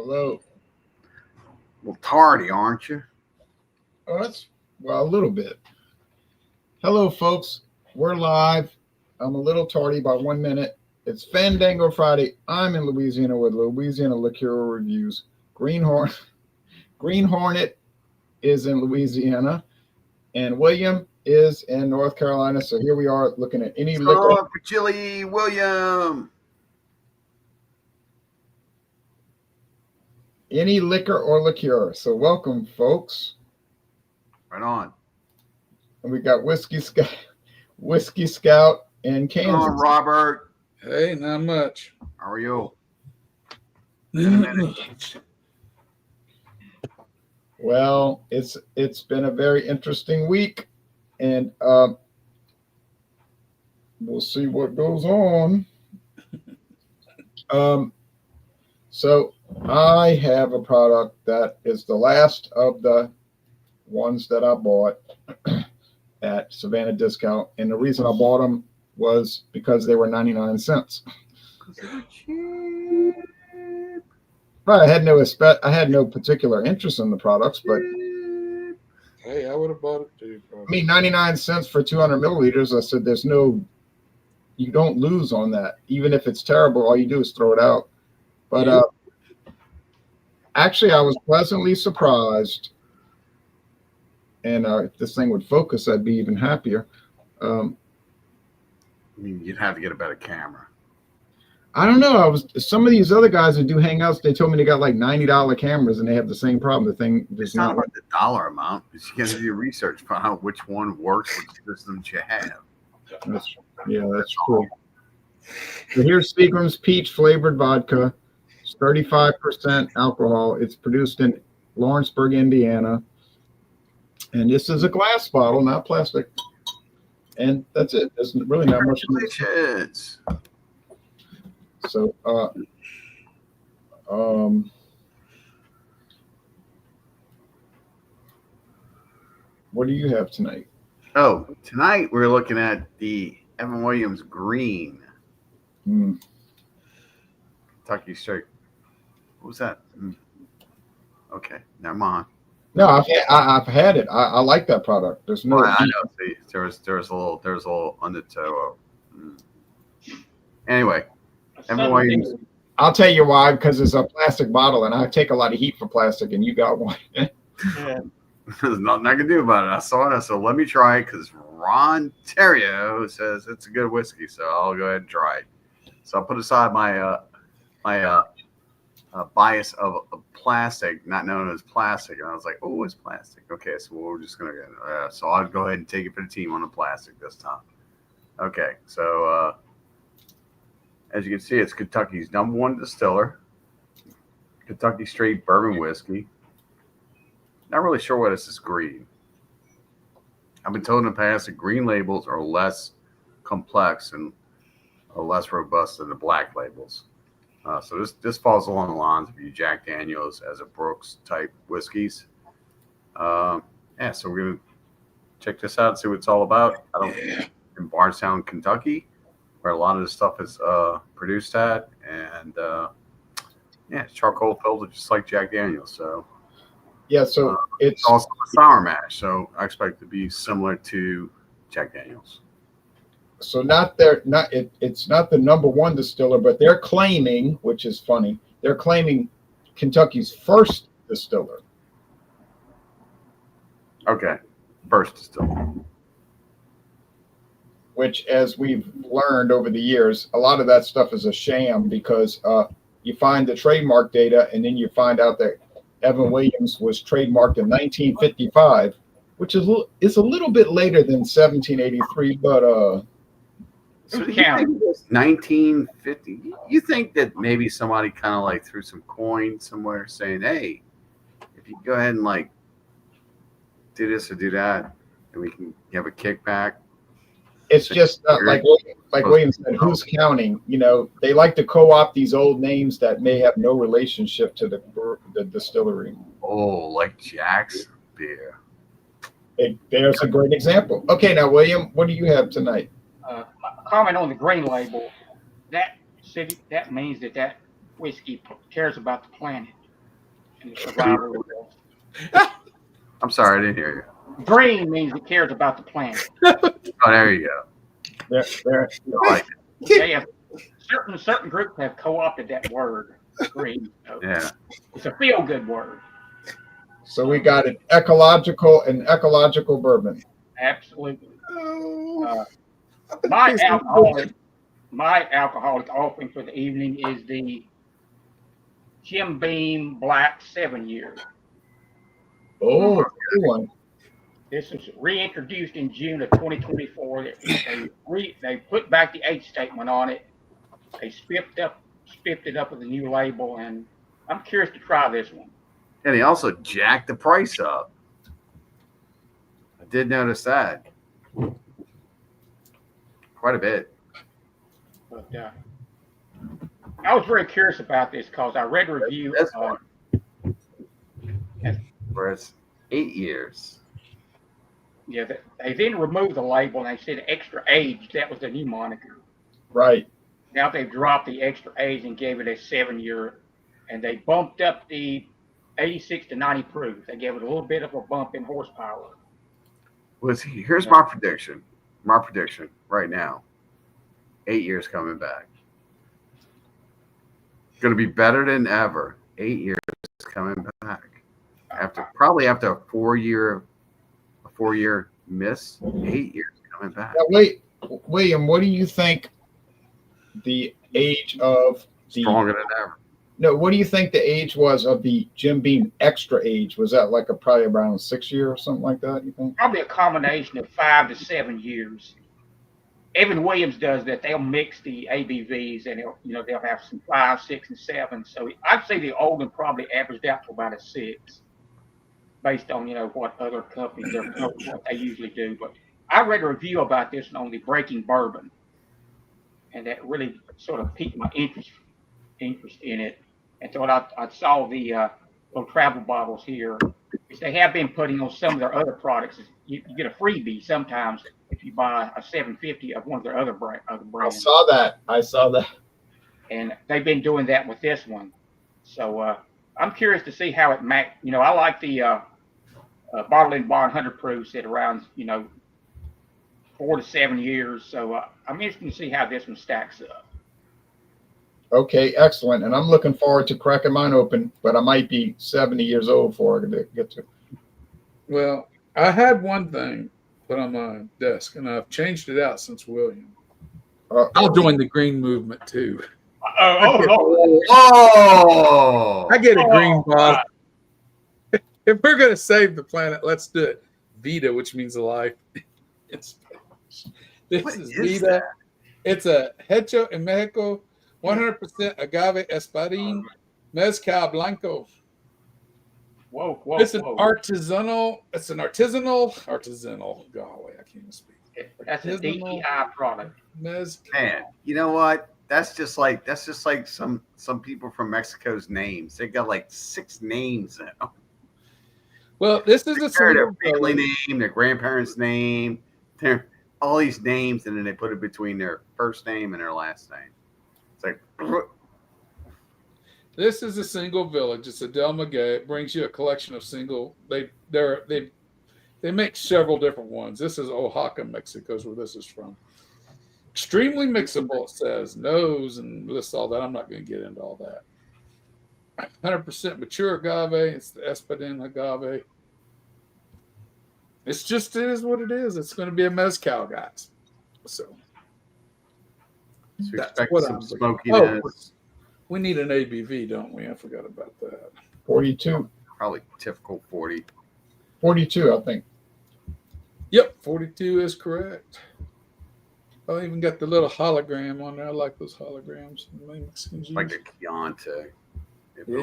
Hello. Well, tardy, aren't you? Oh, a little bit. Hello, folks. We're live. I'm a little tardy by 1 minute. It's Fandango Friday. I'm in Louisiana with Louisiana Liqueur Reviews. Green Hornet is in Louisiana, and William is in North Carolina. So here we are looking at any liquor. Oh, for Chili William. Any liquor or liqueur. So welcome, folks. Right on. And we got Whiskey Scout, and Come on, Kansas. Robert. Hey, not much. How are you? Been a minute. Well, it's been a very interesting week, and we'll see what goes on. So I have a product that is the last of the ones that I bought at Savannah Discount, and the reason I bought them was because they were 99 cents. Right, I had no particular interest in the products, but Hey, I would have bought it too. I mean, 99 cents for 200 milliliters. I said, you don't lose on that. Even if it's terrible, all you do is throw it out. But actually, I was pleasantly surprised. And if this thing would focus, I'd be even happier. I mean, you'd have to get a better camera. I don't know. Some of these other guys that do hangouts, they told me they got like $90 cameras and they have the same problem. The thing It's not about the dollar amount. It's you got to do your research, find out which one works with systems you have. That's true. So here's Seagram's peach flavored vodka. It's 35% alcohol. It's produced in Lawrenceburg, Indiana. And this is a glass bottle, not plastic. And that's it. There's really not much. Congratulations. So, what do you have tonight? Oh, tonight we're looking at the Evan Williams Green. Kentucky Straight. What was that? Okay, never mind. No, I've had it. I like that product. There's no. I know. See, there's a little undertow. Anyway, Evan Williams. I'll tell you why. Because it's a plastic bottle, and I take a lot of heat for plastic, and you got one. Yeah. There's nothing I can do about it. I saw it. So let me try it because Ron Terrio says it's a good whiskey. So I'll go ahead and try it. So I'll put aside my bias of plastic, not known as plastic. And I was like, oh, it's plastic. Okay, so we're just going to get so I'll go ahead and take it for the team on the plastic this time. Okay, so as you can see, it's Kentucky's #1 distiller. Kentucky Straight Bourbon Whiskey. Not really sure why this is green. I've been told in the past that green labels are less complex and are less robust than the black labels. So this falls along the lines of your Jack Daniels as a Brooks type whiskeys. So we're gonna check this out and see what it's all about. In Bardstown, Kentucky, where a lot of this stuff is produced at, and it's charcoal filtered just like Jack Daniels. So Yeah, so it's also a sour mash, so I expect it to be similar to Jack Daniels. So it's not the #1 distiller, but they're claiming, which is funny, they're claiming Kentucky's first distiller. Okay, first distiller. Which, as we've learned over the years, a lot of that stuff is a sham because you find the trademark data and then you find out that Evan Williams was trademarked in 1955, which is a little bit later than 1783, but So you think 1950? You think that maybe somebody kind of like threw some coin somewhere saying, "Hey, if you go ahead and like do this or do that, and we can have a kickback." It's just like William said, who's counting? You know, they like to co-opt these old names that may have no relationship to the distillery. Oh, like Jack's beer. There's a great example. Okay, now William, what do you have tonight? Comment on the green label. That means that whiskey cares about the planet. And the survival of the I'm sorry, I didn't hear you. green means it cares about the planet. Oh, there you go. There. I like it. They have certain groups have co-opted that word, green. So Yeah. it's a feel-good word. So we got an ecological bourbon. Absolutely. Oh, My alcoholic offering for the evening is the Jim Beam Black 7 Year. Oh, good one. This was reintroduced in June of 2024. They put back the age statement on it. They spiffed it up with a new label, and I'm curious to try this one. And he also jacked the price up. I did notice that. Quite a bit. But I was very curious about this because I read a review. That's where it's 8 years. Yeah, they then removed the label and they said extra age. That was the new moniker. Right. Now they've dropped the extra age and gave it a 7 year, and they bumped up the 86 to 90 proof. They gave it a little bit of a bump in horsepower. Well, see, here's my prediction. My prediction right now. 8 years coming back. Going to be better than ever. 8 years coming back. Probably after a 4 year miss. 8 years coming back. Now, wait, William, what do you think the age of the Stronger than ever. No, what do you think the age was of the Jim Beam extra age? Was that like probably around 6 year or something like that, you think? Probably a combination of 5 to 7 years. Evan Williams does that. They'll mix the ABVs and they'll have some 5, 6, and 7. So I'd say the old one probably averaged out to about a 6, based on what other companies what they usually do. But I read a review about this on the Breaking Bourbon, and that really sort of piqued my interest in it. And so I saw the little travel bottles here, which they have been putting on some of their other products. You get a freebie sometimes if you buy a 750 of one of their other brands. I saw that. And they've been doing that with this one. So I'm curious to see how it I like the bottle in bond 100 proofs at around 4 to 7 years. So I'm interested to see how this one stacks up. Okay, excellent. And I'm looking forward to cracking mine open, but I might be 70 years old before I get to. well, I had one thing put on my desk, and I've changed it out since William. I'll join the green movement too. Oh! I get a green bottle. If we're going to save the planet, let's do it. Vida, which means life. This is Vida. That? It's a Hecho en Mexico, 100% agave espadín, Mezcal Blanco. Whoa. It's an artisanal. Golly, I can't even speak. That's a DEI product. Mezcal. Man, you know what? That's just like some people from Mexico's names. They got like 6 names in them. Well, this is a Their family name, their grandparents' name, all these names, and then they put it between their first name and their last name. It's like This is a single village. It's a Del Maguey. It brings you a collection of single. They make several different ones. This is Oaxaca, Mexico, is where this is from. Extremely mixable, it says. Nose and lists all that. I'm not going to get into all that. 100% mature agave. It's the Espadín agave. It is what it is. It's going to be a mezcal, guys. So expect some smokiness. We need an ABV, don't we? I forgot about that. 42. Probably typical 40. 42, I think. Yep, 42 is correct. I even got the little hologram on there. I like those holograms. Like the Chianti. Yeah.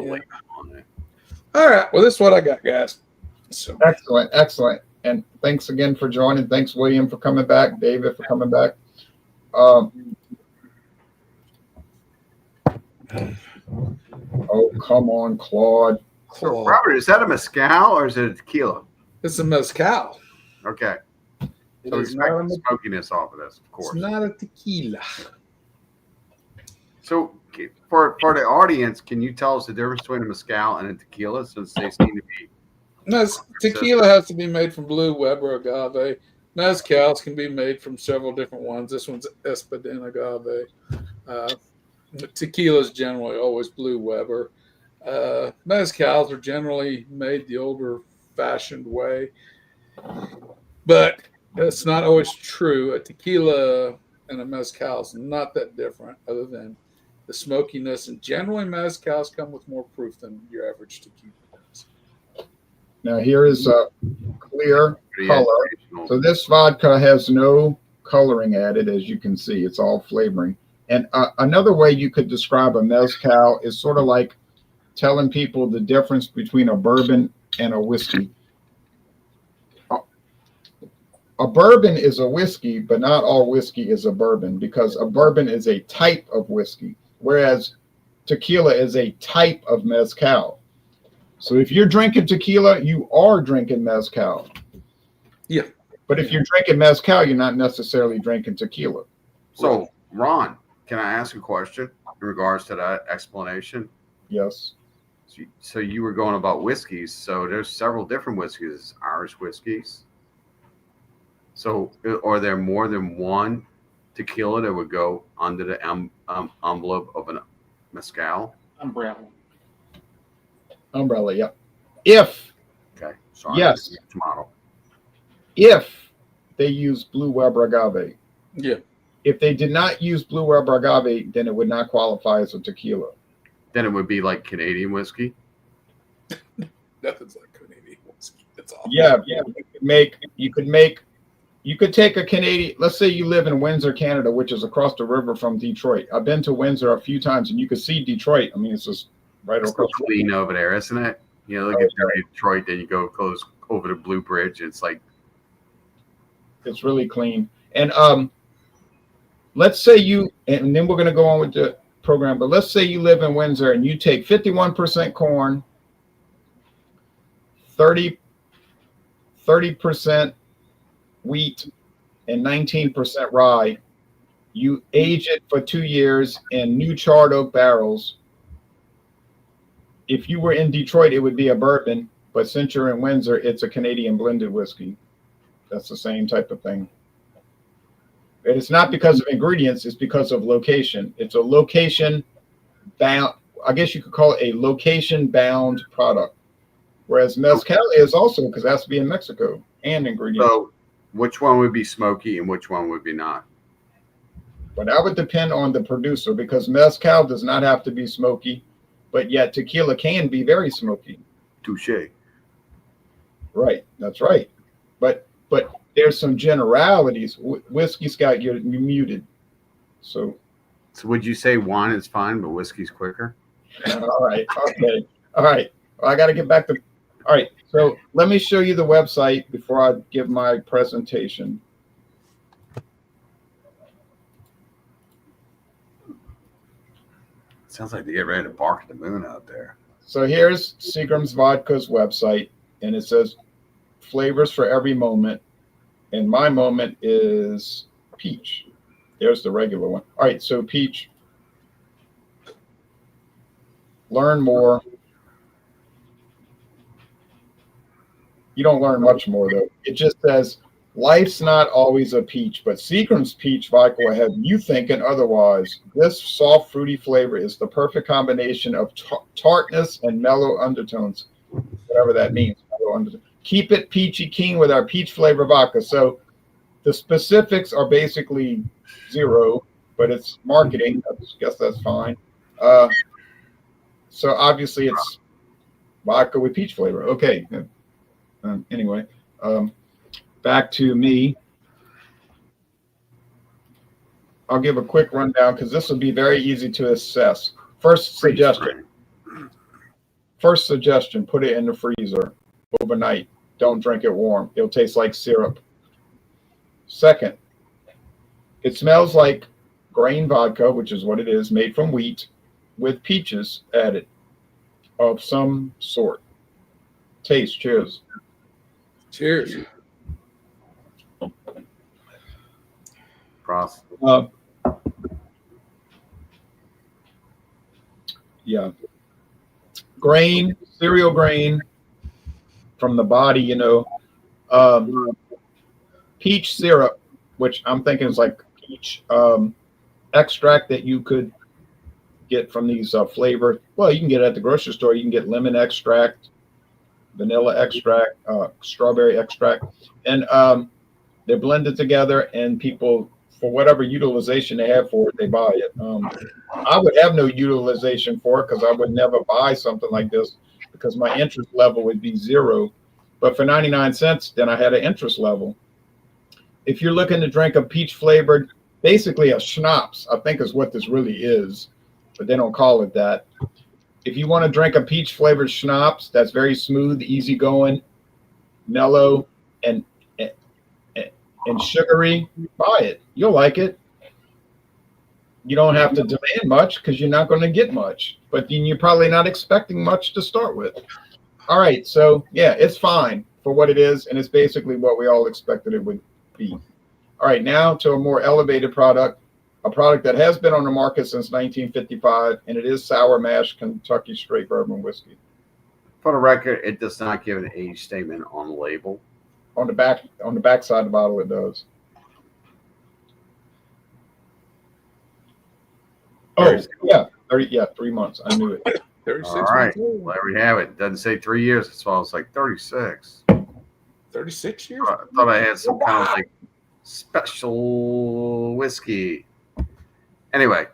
On it. All right. Well, this is what I got, guys. So Excellent. And thanks again for joining. Thanks, William, for coming back. David, for coming back. Oh, come on, Claude. So, Robert, is that a mezcal or is it a tequila? It's a mezcal. Okay. It So is expect not the smokiness off of this, of course. It's not a tequila. So For the audience, can you tell us the difference between a mezcal and a tequila, since they seem to be Tequila has to be made from blue Weber agave. Mezcals can be made from several different ones. This one's Espadin agave. Tequila is generally always blue Weber. Mezcals are generally made the older fashioned way, but that's not always true. A tequila and a mezcal is not that different, other than the smokiness. And generally, mezcals come with more proof than your average tequila does. Now here is a clear pretty color. educational. So this vodka has no coloring added, as you can see. It's all flavoring. And another way you could describe a mezcal is sort of like telling people the difference between a bourbon and a whiskey. A bourbon is a whiskey, but not all whiskey is a bourbon, because a bourbon is a type of whiskey, whereas tequila is a type of mezcal. So if you're drinking tequila, you are drinking mezcal. Yeah. But if you're drinking mezcal, you're not necessarily drinking tequila. So, Ron, can I ask a question in regards to that explanation? Yes. So you were going about whiskeys. So there's several different whiskeys, Irish whiskeys. So are there more than one tequila that would go under the envelope of a mezcal? Umbrella, yeah. If, Okay. Sorry. yes, Model. if they use blue Weber agave. Yeah. If they did not use blue Weber agave, then it would not qualify as a tequila. Then it would be like Canadian whiskey. Nothing's like Canadian whiskey. That's all. Yeah. You could take a Canadian, let's say you live in Windsor, Canada, which is across the river from Detroit. I've been to Windsor a few times, and you can see Detroit. I mean, it's just right It's across. still clean over there, isn't it? You know, look at Detroit, then you go close over the Blue Bridge. It's like, It's really clean. And let's say you, and then we're going to go on with the program, but let's say you live in Windsor and you take 51% corn, 30% wheat, and 19% rye. You age it for 2 years in new charred oak barrels. If you were in Detroit, it would be a bourbon, but since you're in Windsor, it's a Canadian blended whiskey. That's the same type of thing. And it's not because of ingredients, it's because of location. It's a location bound, I guess you could call it a location bound product. Whereas mezcal is also, because it has to be in Mexico, and ingredients. so which one would be smoky and which one would be not? But that would depend on the producer, because mezcal does not have to be smoky, but yet tequila can be very smoky. Touche. Right, that's right. But there's some generalities. Whiskey, Scott, you're muted. So would you say wine is fine, but whiskey's quicker? all right, okay, all right. Well, I got to get back to. All right, so let me show you the website before I give my presentation. Sounds like they get ready to bark at the moon out there. So here's Seagram's Vodka's website, and it says flavors for every moment. And my moment is peach. There's the regular one. All right, so peach. Learn more. You don't learn much more, though. It just says, life's not always a peach, but Seagram's peach vodka will have you thinking otherwise. This soft, fruity flavor is the perfect combination of tartness and mellow undertones, whatever that means. Mellow undertones. Keep it peachy keen with our peach flavor vodka. So the specifics are basically zero, but it's marketing. I guess that's fine. So obviously it's vodka with peach flavor. Okay. Anyway, back to me. I'll give a quick rundown because this will be very easy to assess. First suggestion, put it in the freezer overnight. Don't drink it warm. It'll taste like syrup. Second, it smells like grain vodka, which is what it is, made from wheat with peaches added of some sort. Taste. Cheers. Cheers. Prost. Yeah. Grain, cereal grain from the body, you know. Peach syrup, which I'm thinking is like peach extract that you could get from these flavored. Well, you can get it at the grocery store. You can get lemon extract, vanilla extract, strawberry extract, and they're blended together. And people, for whatever utilization they have for it, they buy it. I would have no utilization for it because I would never buy something like this because my interest level would be zero. But for 99 cents, then I had an interest level. If you're looking to drink a peach flavored, basically a schnapps, I think is what this really is, but they don't call it that. If you want to drink a peach flavored schnapps that's very smooth, easygoing, mellow, and sugary, buy it. You'll like it. You don't have to demand much because you're not going to get much, but then you're probably not expecting much to start with. All right, so yeah, it's fine for what it is, and it's basically what we all expected it would be. All right, now to a more elevated product, a product that has been on the market since 1955, and it is sour mash Kentucky straight bourbon whiskey. For the record, it does not give an age statement on the label. On the back side of the bottle, it does. Oh, yeah, 3 months. I knew it. 36 All right, months old. well, there we have it. Doesn't say 3 years, so I was like 36. 36 years? I thought I had some kind of like special whiskey. Anyway,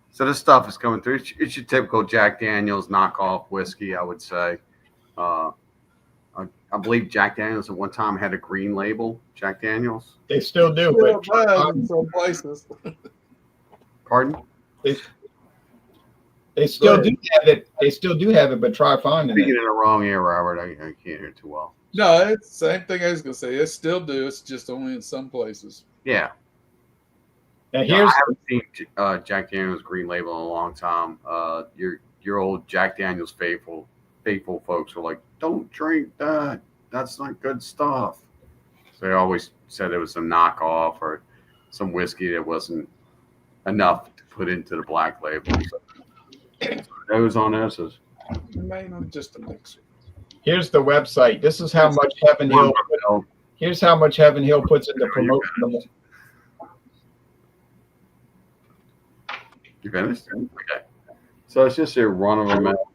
so this stuff is coming through. It's your typical Jack Daniels knockoff whiskey, I would say. I believe Jack Daniels at one time had a green label. Jack Daniels. They still do, Still but does in some places. Pardon? they still do have it. They still do have it, but try finding Speaking it. in the wrong ear, Robert. I can't hear it too well. No, it's the same thing I was going to say. It still do. It's just only in some places. Yeah. Now Yeah, here's I haven't seen Jack Daniels green label in a long time. Your old Jack Daniels faithful folks were like, "Don't drink that. That's not good stuff." So they always said it was a knockoff or some whiskey that wasn't enough to put into the black label. So those on this is Just a mixer. here's the website. This is how much Heaven Hill. Here's how much Heaven Hill puts into promoting. You finished? Okay. So it's just a run of the mill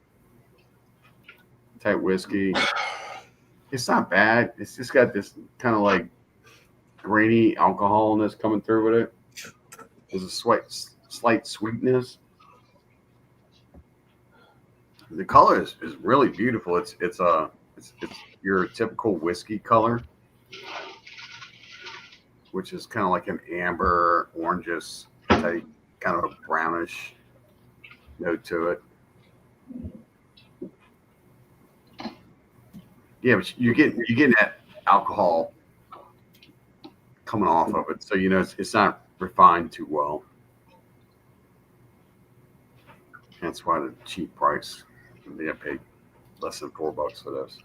type whiskey. It's not bad. It's just got this kind of like grainy alcoholness coming through with it. There's a slight sweetness. The color is really beautiful. It's your typical whiskey color, which is kind of like an amber, oranges type, kind of a brownish note to it. Yeah, but you're getting that alcohol coming off of it, so you know it's not refined too well. That's why the cheap price. I paid less than $4 for this.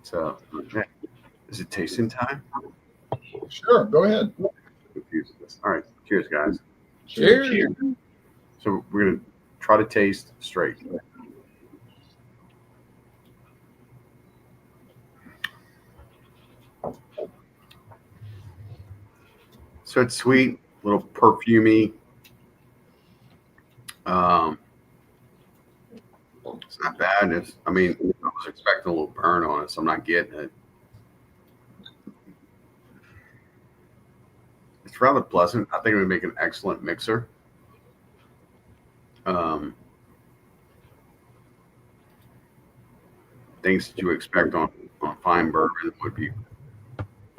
So, is it tasting time? Sure, go ahead. All right, cheers, guys. Cheers. So we're gonna try to taste straight. So it's sweet, a little perfumey. It's not bad. I was expecting a little burn on it, so I'm not getting it. It's rather pleasant. I think it would make an excellent mixer. Things that you expect on fine bourbon would be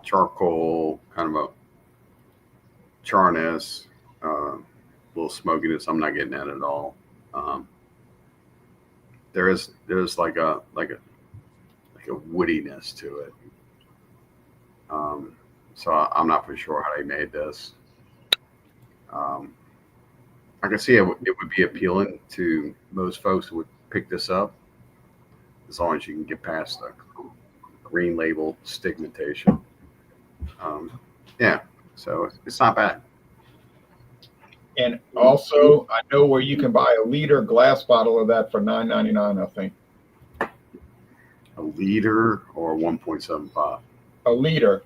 charcoal, kind of a charness, a little smokiness. I'm not getting that at all. There's like a woodiness to it. So I'm not for sure how they made this. I can see it would be appealing to most folks who would pick this up, as long as you can get past the green label stigmatization. Yeah, so it's not bad. And also, I know where you can buy a liter glass bottle of that for $9.99, I think. A liter or 1.75? A liter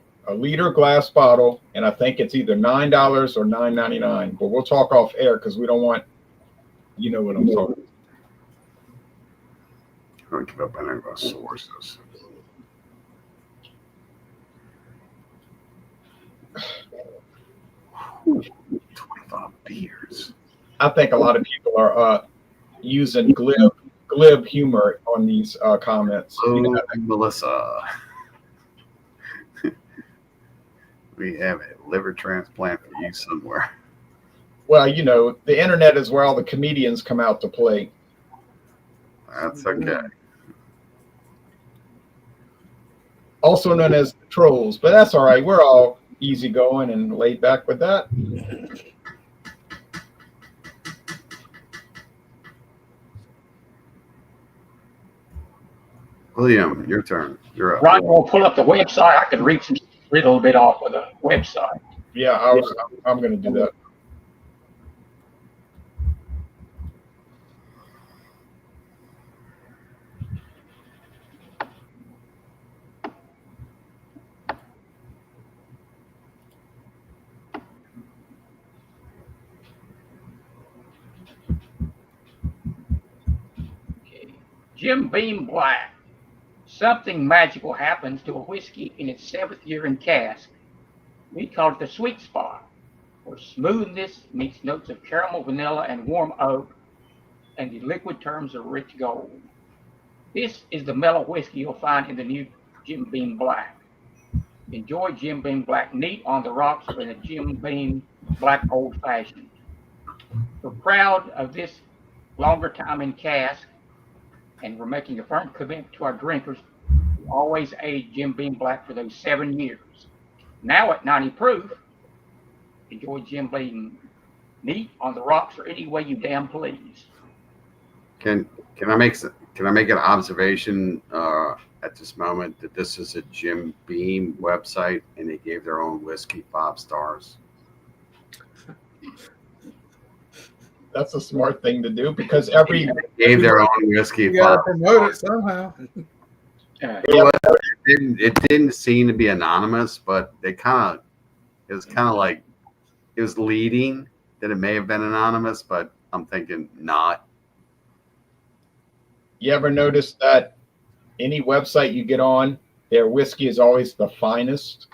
glass bottle, and I think it's either $9 or $9.99. But we'll talk off air because we don't want, you know what I'm talking about. I'm going to give up any of our sources. Whew, 25 beers. I think a lot of people are using glib humor on these comments. Oh, You know, Melissa. We have a liver transplant for you somewhere. well, you know, the internet is where all the comedians come out to play. That's okay. Also known as the trolls, but that's all right. We're all easygoing and laid back with that. William, your turn. You're up. Ron, we'll pull up the website. I can read a little bit off of the website. Yeah, I'm going to do that. Okay. Jim Beam Black. Something magical happens to a whiskey in its 7th year in cask. We call it the sweet spot, where smoothness meets notes of caramel, vanilla, and warm oak, and the liquid terms of rich gold. This is the mellow whiskey you'll find in the new Jim Beam Black. Enjoy Jim Beam Black neat on the rocks or in a Jim Beam Black Old Fashioned. We're proud of this longer time in cask, and we're making a firm commitment to our drinkers to always age Jim Beam Black for those 7 years. Now at 90 proof, enjoy Jim Beam neat on the rocks or any way you damn please. Can I make an observation at this moment that this is a Jim Beam website and they gave their own whiskey 5 stars? That's a smart thing to do because every They gave their own whiskey You 5 got to promote stars. it somehow. It didn't seem to be anonymous, but it was like it was leading that it may have been anonymous, but I'm thinking not. You ever notice that any website you get on, their whiskey is always the finest?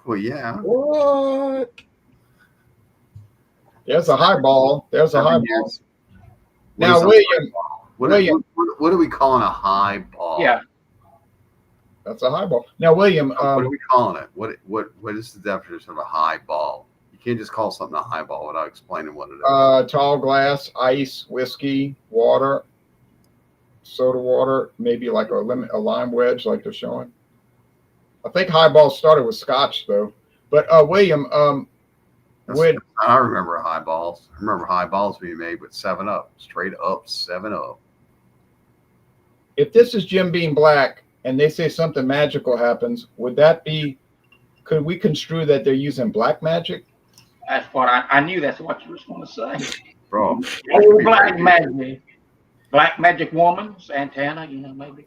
Well, yeah. What? There's a highball. There's a highball. What Now, is a William, highball? William. What are we calling a high ball? Yeah. That's a highball. Now, William, What are we calling it? What is the definition of a high ball? You can't just call something a high ball without explaining what it is. tall glass, ice, whiskey, water, soda water, maybe like a lime wedge, like they're showing. I think highball started with Scotch, though. But William, I remember highballs. I remember highballs being made with 7-Up, straight up 7-Up. if this is Jim Beam Black and they say something magical happens, could we construe that they're using black magic? That's what I knew that's what you were going to say. Bro. Oh, black magic. Black Magic Woman, Santana, maybe.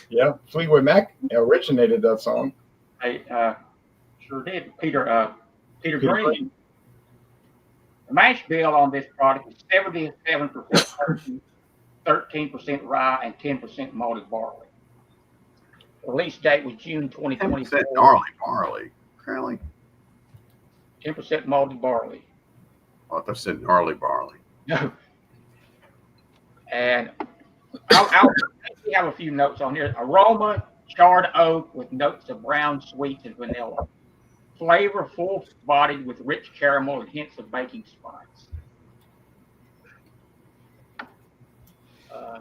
Yeah, Fleetwood Mac originated that song. They sure did. Peter Green. The mash bill on this product is 77% 13% rye, and 10% malted barley. The release date was June 2024. 10% gnarly barley. 10% malted barley. Oh, I said gnarly barley. No. And I'll have a few notes on here. Aroma, charred oak with notes of brown sweets and vanilla. Flavor, full-bodied with rich caramel and hints of baking spice.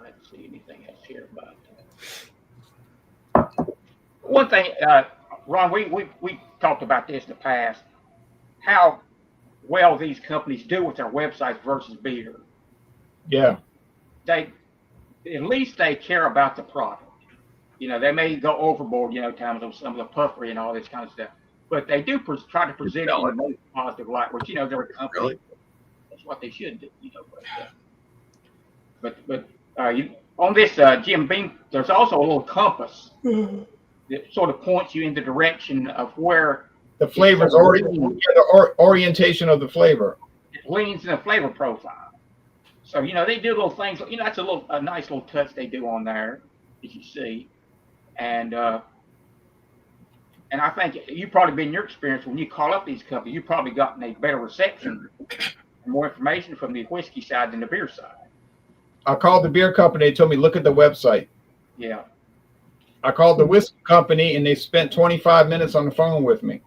Let's see anything else here about that. One thing, Ron, we talked about this in the past. How well these companies do with their websites versus beer. Yeah. At least they care about the product. They may go overboard, times on some of the puffery and all this kind of stuff. but they do try to present it sell in the most positive light, which they're a company. Really? That's what they should do. But on this Jim Beam, there's also a little compass that sort of points you in the direction of where The flavor's orientation of the flavor. it leans in the flavor profile. So they do little things. That's a nice little touch they do on there, as you see, and I think you probably been your experience when you call up these companies, you've probably gotten a better reception and more information from the whiskey side than the beer side. I called the beer company. They told me, look at the website. Yeah. I called the whiskey company, and they spent 25 minutes on the phone with me.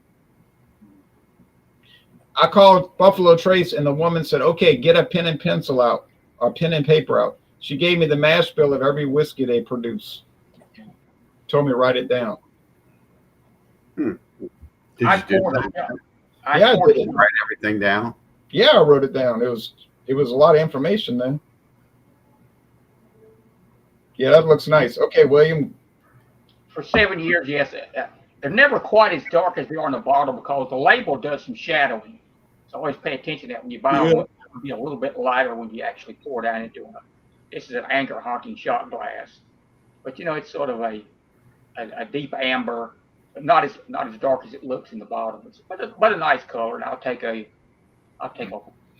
I called Buffalo Trace, and the woman said, okay, get a pen and pencil out, or pen and paper out. She gave me the mash bill of every whiskey they produce. Told me to write it down. Did you do that? I did. Write everything down? Yeah, I wrote it down. It was a lot of information then. Yeah, that looks nice. Okay, William. For 7 years, yes. They're never quite as dark as they are on the bottle because the label does some shadowing. So always pay attention to that when you buy them. It'll be a little bit lighter when you actually pour down into them. This is an anchor honking shot glass. But it's sort of a deep amber, but not as dark as it looks in the bottom. But a nice color, and I'll take a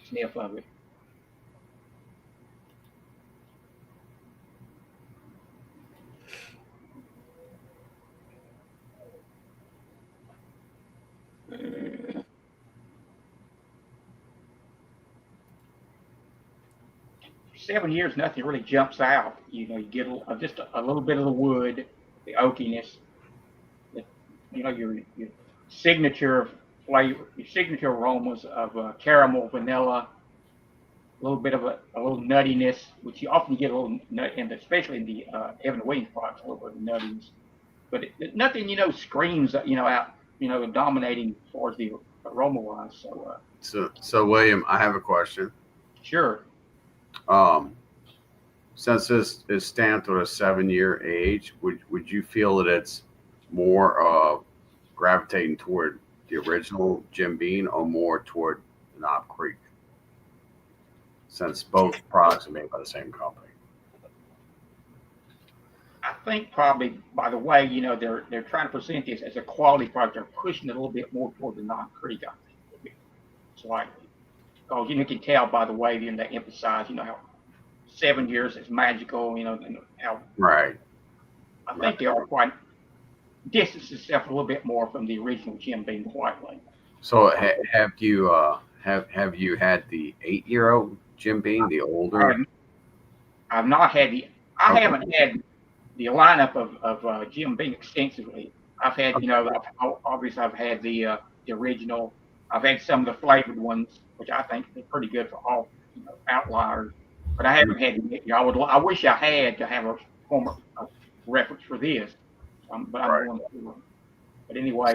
sniff of it. For 7 years, nothing really jumps out. You get just a little bit of the wood, the oakiness, your signature flavor, your signature aromas of caramel, vanilla, a little bit of a little nuttiness, which you often get a little nut, and especially in the Evan Williams products, a little bit of nuttiness. But nothing, screams, out, dominating as far as the aroma wise. So William, I have a question. Sure. Since this is stamped at a 7-year age, would you feel that it's more gravitating toward the original Jim Beam or more toward Knob Creek? Since both products are made by the same company. I think probably by the way, they're trying to present this as a quality product. They're pushing it a little bit more toward the Knob Creek, I think, slightly. Because you can tell by the way they emphasize, how 7 years is magical, and how Right. I think they are quite distance itself a little bit more from the original Jim Beam White Label. So have you have you had the 8-year-old Jim Beam, the older? I've not had I haven't had the lineup of Jim Beam extensively. I've had, obviously I've had the original. I've had some of the flavored ones, which I think are pretty good for all outliers. But I haven't had them yet. I wish I had to have a former reference for this. But I'm going to. But anyway.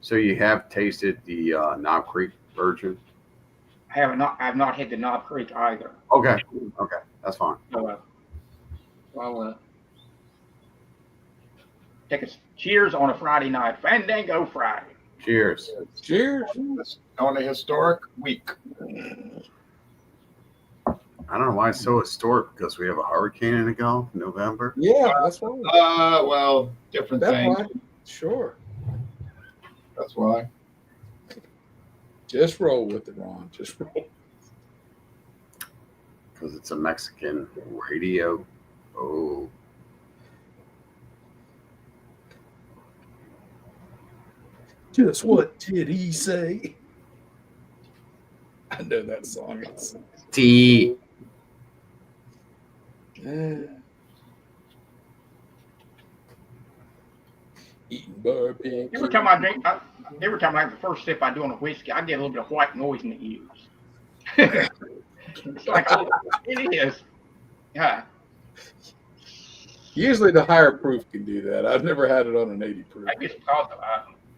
So you have tasted the Knob Creek version? I've not had the Knob Creek either. Okay, that's fine. So, I'll take a cheers on a Friday night, Fandango Friday. Cheers. Cheers. On a historic week. I don't know why it's so historic, because we have a hurricane in the Gulf in November. Yeah, that's why. Well, different thing. Why. Sure. That's why. Just roll with it, Ron. Just roll. Because it's a Mexican radio. Oh. Just what did he say? I know that song. It's Tea. Eating barbecue. Every time I have the first sip I do on a whiskey, I get a little bit of white noise in the ears. It's like it is. Yeah. Usually the higher proof can do that. I've never had it on an 80 proof. I guess because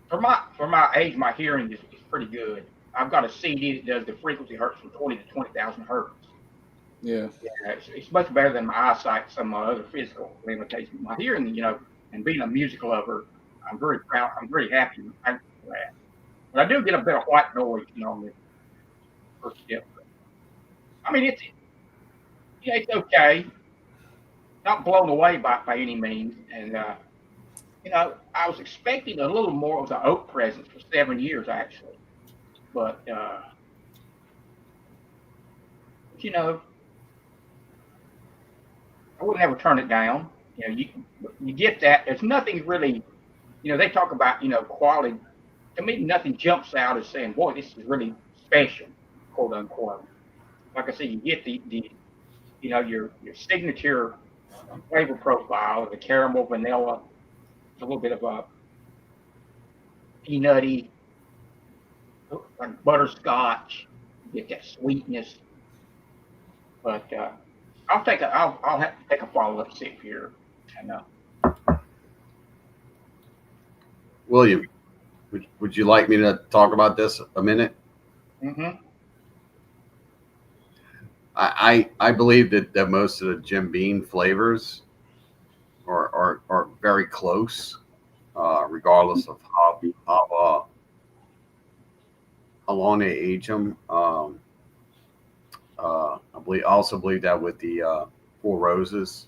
for my age, my hearing is pretty good. I've got a CD that does the frequency hertz from 20 to 20,000 hertz. Yeah. It's much better than my eyesight, some of my other physical limitations. My hearing, and being a music lover, I'm very proud. I'm very happy with that. But I do get a bit of white noise, on the first dip. I mean, it's okay. Not blown away by any means. And I was expecting a little more of the oak presence for 7 years actually, but you know, I would never turn it down. You get that. There's nothing really. They talk about quality. To me, nothing jumps out as saying, "Boy, this is really special," quote unquote. Like I said, you get your signature flavor profile, the caramel, vanilla, a little bit of a peanutty, like butterscotch. You get that sweetness, but I'll have to take a follow-up sip here. And William, would you like me to talk about this a minute? mm-hmm. I believe that most of the Jim Beam flavors are very close, regardless of how long they age them. I also believe that with the Four Roses,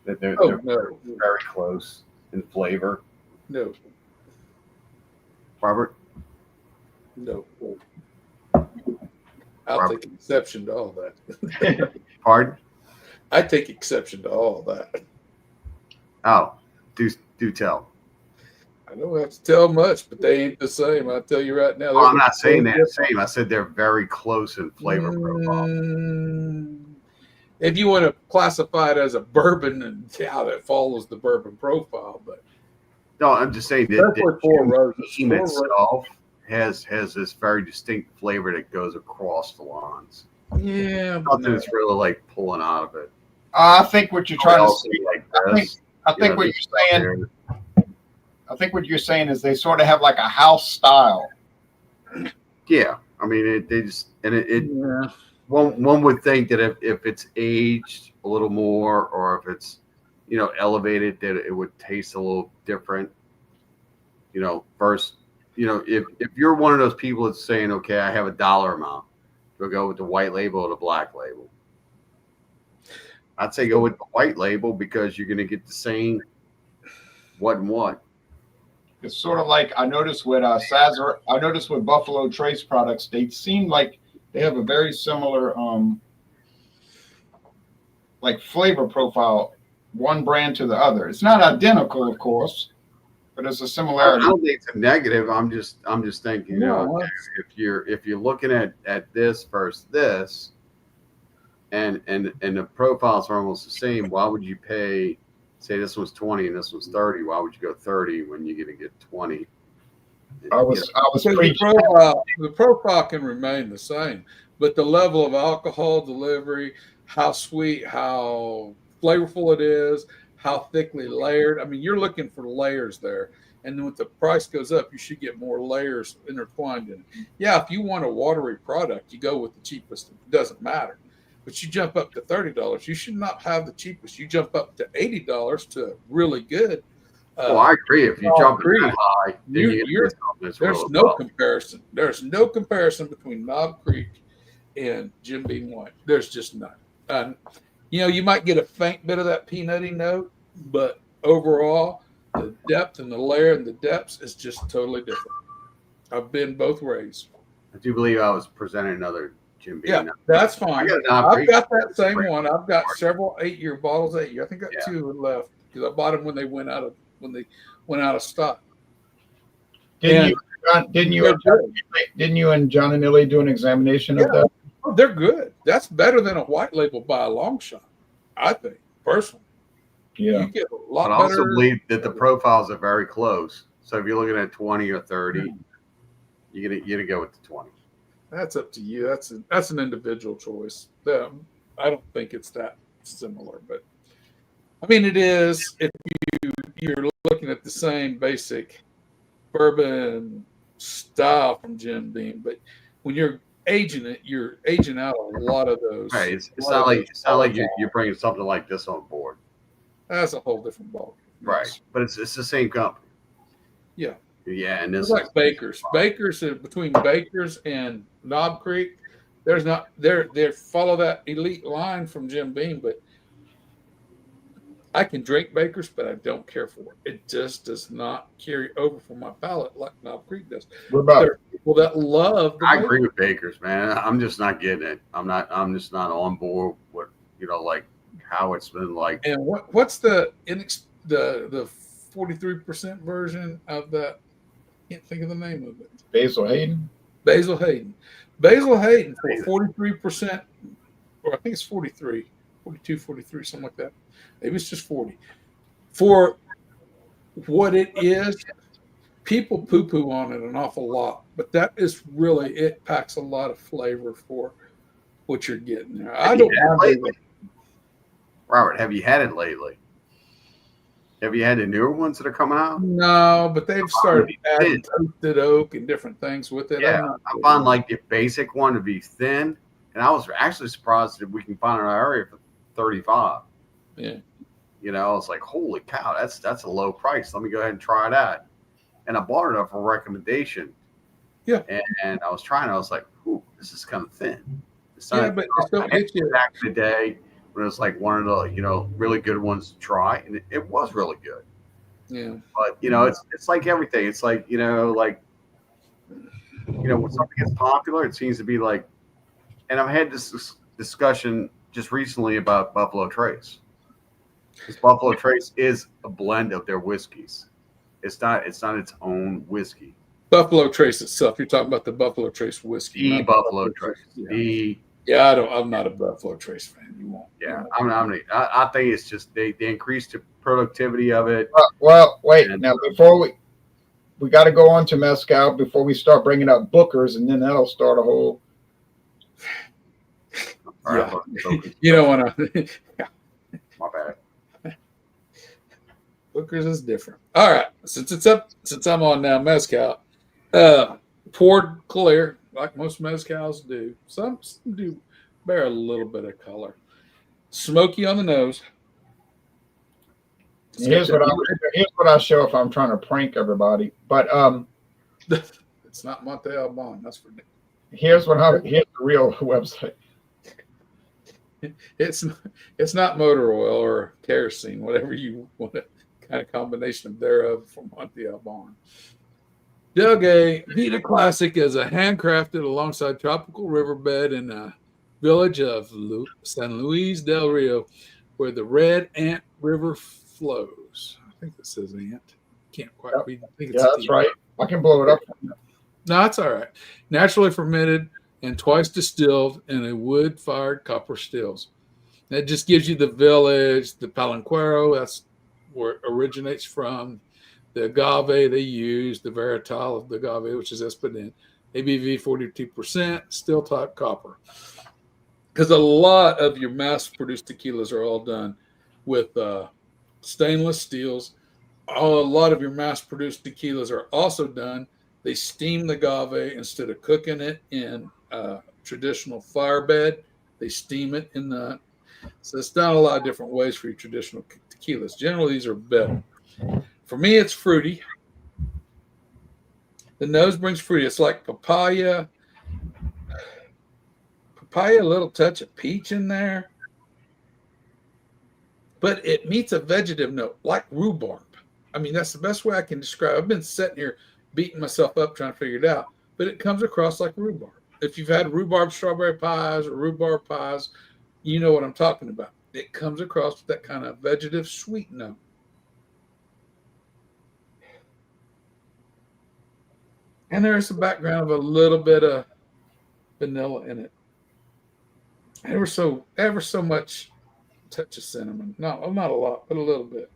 that they're very close in flavor. No. Robert? No. I'll take exception to all that. Pardon? I take exception to all that. Oh, do tell. I don't have to tell much, but they ain't the same. I'll tell you right now. Well, I'm not saying they're the same. I said they're very close in flavor profile. If you want to classify it as a bourbon, and how that follows the bourbon profile, but no, I'm just saying that Four Roses Beam itself has this very distinct flavor that goes across the lines. Yeah, Nothing that's really like pulling out of it. I think what you're trying to say. Like this, I think what you're saying. I think what you're saying is they sort of have like a house style. Yeah, I mean one would think that if it's aged a little more, or if it's elevated, that it would taste a little different. First, if you're one of those people that's saying, okay, I have a dollar amount, go with the white label or the black label. I'd say go with the white label because you're going to get the same what and what. It's sort of like I noticed with I noticed with Buffalo Trace products, they seem like they have a very similar like flavor profile, one brand to the other. It's not identical, of course, but it's a similarity. I don't think it's a negative. I'm just thinking, if you're looking at this versus this, and the profiles are almost the same, why would you pay? Say this was 20 and this was 30. Why would you go 30 when you're going to get 20? I was the profile can remain the same, but the level of alcohol delivery, how sweet, how flavorful it is, how thickly layered. I mean, you're looking for layers there. And then when the price goes up, you should get more layers intertwined in it. Yeah, if you want a watery product, you go with the cheapest. It doesn't matter. But you jump up to $30, you should not have the cheapest. You jump up to $80 to really good. Well, I agree. If you jump that high, there's no comparison. There's no comparison between Knob Creek and Jim Beam White. There's just none. You might get a faint bit of that peanutty note, but overall, the depth and the layer and the depths is just totally different. I've been both ways. I do believe I was presenting another Jim Beam. Yeah, that's fine. I've got that same one. I've got several 8-year bottles. 8 year. I think I got 2 left because I bought them when they went out of stock. Didn't you and John and Illy do an examination of that? Oh, they're good. That's better than a white label by a long shot, I think, personally. Yeah. You get a lot but I also better. believe that the profiles are very close. So if you're looking at 20 or 30, you're gonna go with the 20. That's up to you. That's an individual choice. I don't think it's that similar, but I mean it is if you're looking at the same basic bourbon style from Jim Beam, but when you're aging it, you're aging out a lot of those. Right. It's not like you're bringing something like this on board. That's a whole different ballgame. Right. Yes. But it's the same company. Yeah. Yeah, and this It's like Baker's. Baker's between Baker's and Knob Creek. There's not they follow that elite line from Jim Beam, but I can drink Baker's, but I don't care for it. It just does not carry over for my palate like Knob Creek does. What about There are people that love the I Baker's. agree with Baker's, man. I'm just not getting it. I'm just not on board with like how it's been like. And what's the 43% version of that? Can't think of the name of it. Basil Hayden? Basil Hayden. Basil Hayden for 43%, or I think it's 43, 42, 43, something like that. Maybe it's just 40. For what it is, people poo-poo on it an awful lot, but that is really, it packs a lot of flavor for what you're getting there. I don't mind. Robert, have you had it lately? Have you had the newer ones that are coming out? No, but they've started adding toasted oak and different things with it. Yeah, I find like the basic one to be thin, and I was actually surprised that we can find in our area for 35. Yeah. You know, I was like, holy cow, that's a low price. Let me go ahead and try that. And I bought it up for recommendation. Yeah. And I was trying. I was like, ooh, this is kind of thin. It's Yeah, not, but it's don't hit you. Back in the day when it was like one of the really good ones to try, and it was really good. Yeah. But it's like everything. It's like when something gets popular, it seems to be like. And I've had this discussion just recently about Buffalo Trace. Because Buffalo Trace is a blend of their whiskeys. It's not its own whiskey. Buffalo Trace itself. You're talking about the Buffalo Trace whiskey. The Buffalo Trace. Yeah. I'm not a Buffalo Trace fan. You won't. Yeah, I think it's just they increased the productivity of it. Well, wait. Now, before we got to go on to Mezcal before we start bringing up Booker's, and then that'll start a whole. Yeah. You don't want to. My bad. Booker's is different. All right. Since I'm on now, Mezcal. Poured clear, like most Mezcals do. Some do bear a little bit of color. Smoky on the nose. Here's what I show if I'm trying to prank everybody. But it's not Monte Alban. That's for. Here's the real website. It's not motor oil or kerosene, whatever you want, a kind of combination of thereof from Monte Alban. Delgay Vita Classic is a handcrafted alongside tropical riverbed in a village of San Luis del Rio, where the Red Ant River flows. I think that says ant. Can't quite read. I think it's that's right. I can blow it up. No, that's all right. Naturally fermented and twice distilled in a wood-fired copper stills. That just gives you the village, the Palenquero. That's where it originates from. The agave they use, the varietal of the agave, which is Espadin. ABV 42%, still type copper. Because a lot of your mass-produced tequilas are all done with stainless steels. A lot of your mass-produced tequilas are also done. They steam the agave instead of cooking it in traditional fire bed. They steam it in the. So it's done a lot of different ways for your traditional tequilas. Generally, these are better. For me, it's fruity. The nose brings fruity. It's like papaya. A little touch of peach in there. But it meets a vegetative note, like rhubarb. I mean, that's the best way I can describe it. I've been sitting here beating myself up trying to figure it out, but it comes across like rhubarb. If you've had rhubarb strawberry pies or rhubarb pies, you know what I'm talking about. It comes across with that kind of vegetative sweet note. And there's a background of a little bit of vanilla in it. Ever so much touch of cinnamon. No, not a lot, but a little bit.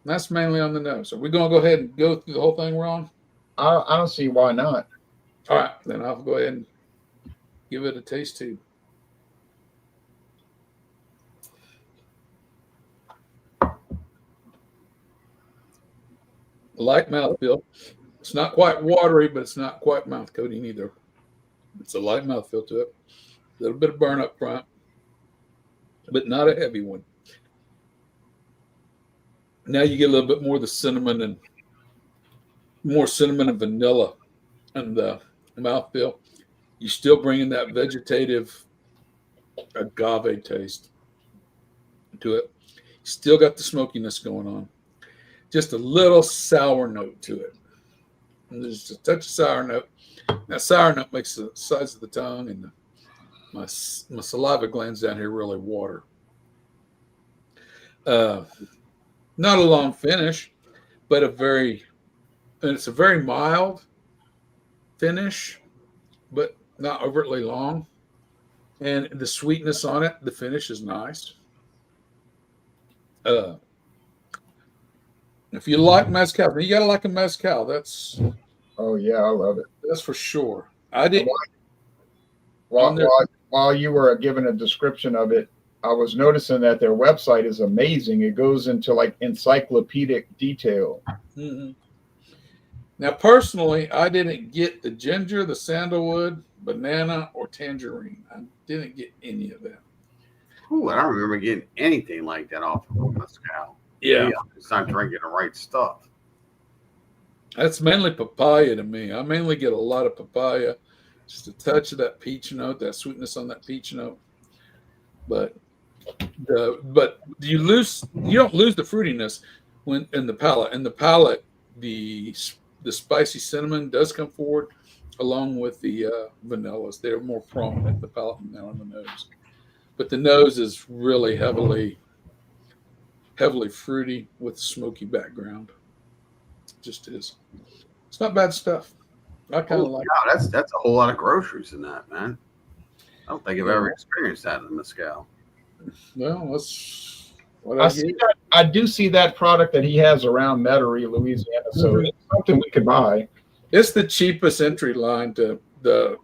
And that's mainly on the nose. Are we going to go ahead and go through the whole thing, Ron? I don't see why not. All right, then I'll go ahead and give it a taste too. Light mouthfeel. It's not quite watery, but it's not quite mouth coating either. It's a light mouthfeel to it. A little bit of burn up front, but not a heavy one. Now you get a little bit more of the cinnamon and vanilla and the mouthfeel. You still bringing that vegetative agave taste to it. Still got the smokiness going on. Just a little sour note to it. And there's just a touch of sour note. That sour note makes the sides of the tongue and my saliva glands down here really water. Not a long finish, but it's a very mild finish, but not overtly long. And the sweetness on it, the finish is nice. If you like mezcal, you gotta like a mezcal. Oh yeah, I love it. That's for sure. I didn't. While you were giving a description of it, I was noticing that their website is amazing. It goes into like encyclopedic detail. Mm-hmm. Now, personally, I didn't get the ginger, the sandalwood, banana, or tangerine. I didn't get any of that. Ooh, I don't remember getting anything like that off of mezcal. Yeah. It's not drinking the right stuff. That's mainly papaya to me. I mainly get a lot of papaya, just a touch of that peach note, that sweetness on that peach note. But you don't lose the fruitiness when in the palate. In the palate, the spicy cinnamon does come forward along with the vanillas. They're more prominent in the palate than on the nose. But the nose is really heavily fruity with smoky background. It just is. It's not bad stuff. I kind of like it. That's a whole lot of groceries in that, man. I don't think I've ever experienced that in mezcal. Well, that's what I do see that product that he has around Metairie, Louisiana. So it's something we could buy. It's the cheapest entry line to the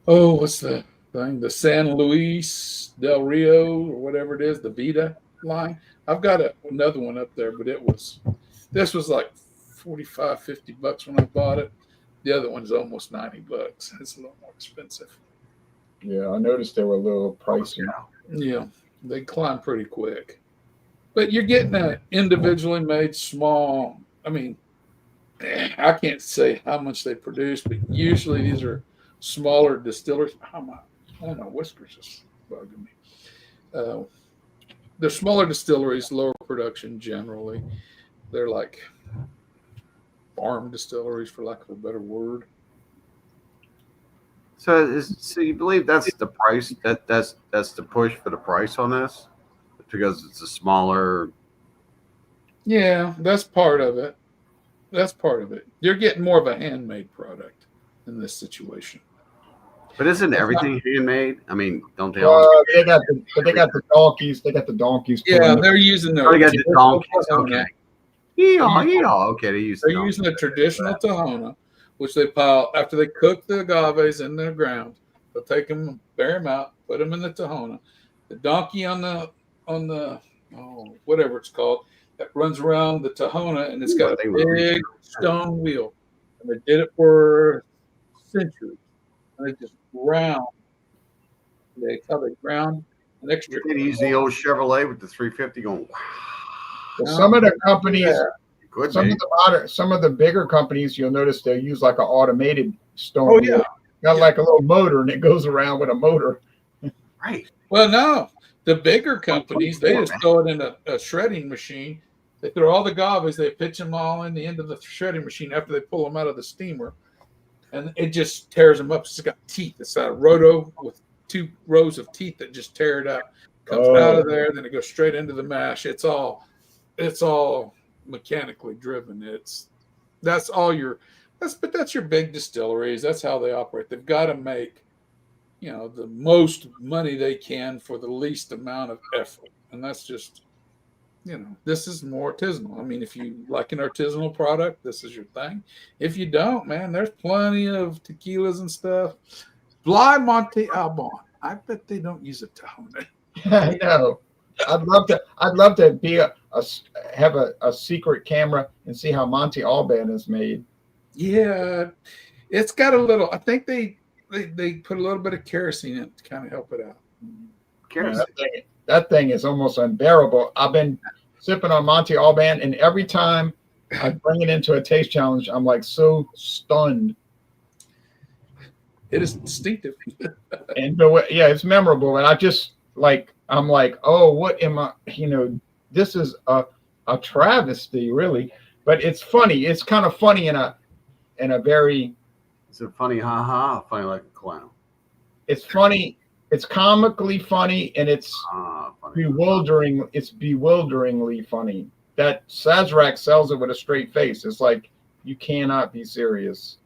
what's the thing? The San Luis del Rio or whatever it is, the Vita line. I've got another one up there, but this was like $45-$50 when I bought it. The other one's almost $90. It's a little more expensive. Yeah, I noticed they were a little pricey. Yeah, they climb pretty quick. But you're getting an individually made small. I mean, I can't say how much they produce, but usually these are smaller distilleries. Oh, my whiskers is bugging me. They're smaller distilleries, lower production generally. They're like farm distilleries, for lack of a better word. So you believe that's the price? That's the push for the price on this, because it's a smaller. Yeah, that's part of it. You're getting more of a handmade product in this situation. But isn't everything handmade? I mean, don't they? They got the donkeys. They got the donkeys. Yeah, they're using their. They got the donkeys. Okay. Yeah. Okay, they're using a traditional Tahona, which they pile after they cook the agaves in the ground. They'll take them, bury them out, put them in the Tahona. The donkey on the whatever it's called that runs around the Tahona, and it's got a big stone wheel. And they did it for centuries. And they just ground. That's how they ground an extra. They use the old Chevrolet with the 350 going. Well, some of the companies, some of the bigger companies, you'll notice they use like an automated stone. Oh yeah, got like a little motor, and it goes around with a motor. Right. Well, no, the bigger companies they just throw it in a shredding machine. They throw all the agaves, they pitch them all in the end of the shredding machine after they pull them out of the steamer, and it just tears them up. It's got teeth. It's a roto with 2 rows of teeth that just tear it out. Comes out of there, then it goes straight into the mash. It's all mechanically driven. That's your big distilleries. That's how they operate. They've got to make, the most money they can for the least amount of effort. And that's just, this is more artisanal. I mean, if you like an artisanal product, this is your thing. If you don't, man, there's plenty of tequilas and stuff. Bly Monte Alban. I bet they don't use a Tahona. I know. I'd love to be have a secret camera and see how Monte Alban is made. Yeah, it's got a little. I think they put a little bit of kerosene in it to kind of help it out. Kerosene. that thing is almost unbearable. I've been sipping on Monte Alban, and every time I bring it into a taste challenge, I'm like so stunned. It is distinctive. And yeah, it's memorable. And I just I'm like, oh, what am I? This is a travesty, really. But it's funny. It's kind of funny in a very. Is it funny? Ha ha! Funny like a clown. It's funny. It's comically funny, and it's Funny. bewildering. It's bewilderingly funny. That Sazerac sells it with a straight face. It's like you cannot be serious.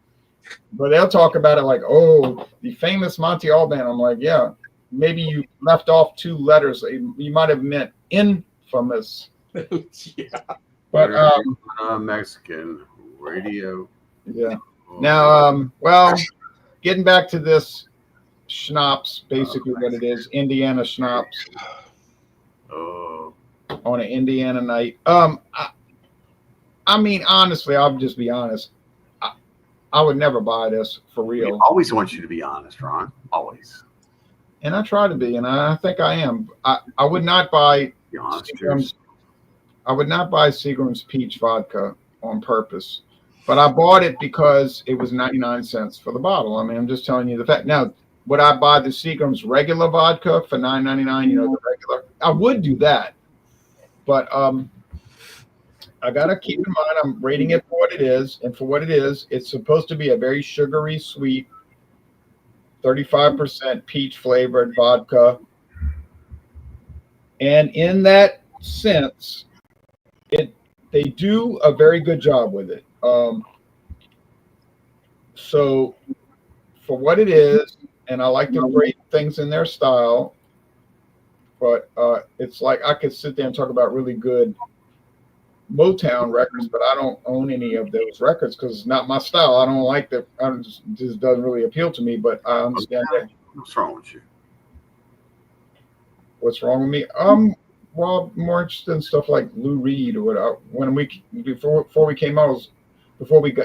But they'll talk about it like, oh, the famous Monte Alban. I'm like, yeah, maybe you left off 2 letters. You might have meant infamous. Yeah. But Mexican radio. Yeah. Now, well, getting back to this schnapps, basically what it is, Indiana schnapps. Oh. On an Indiana night. I mean, honestly, I'll just be honest. I would never buy this for real. We always want you to be honest, Ron. Always. And I try to be, and I think I am. I would not buy Be honest. Seagram's. I would not buy Seagram's peach vodka on purpose, but I bought it because it was 99 cents for the bottle. I mean, I'm just telling you the fact. Now, would I buy the Seagram's regular vodka for $9.99? The regular. I would do that, but I gotta keep in mind I'm rating it for what it is, and for what it is, it's supposed to be a very sugary, sweet, 35% peach flavored vodka, and in that sense, they do a very good job with it. So for what it is, and I like to rate things in their style, but it's like I could sit there and talk about really good Motown records, but I don't own any of those records because it's not my style. I don't like that. Just doesn't really appeal to me. But I understand that. What's wrong with you? What's wrong with me? Well, more interested in stuff like Lou Reed or whatever. Before we came on,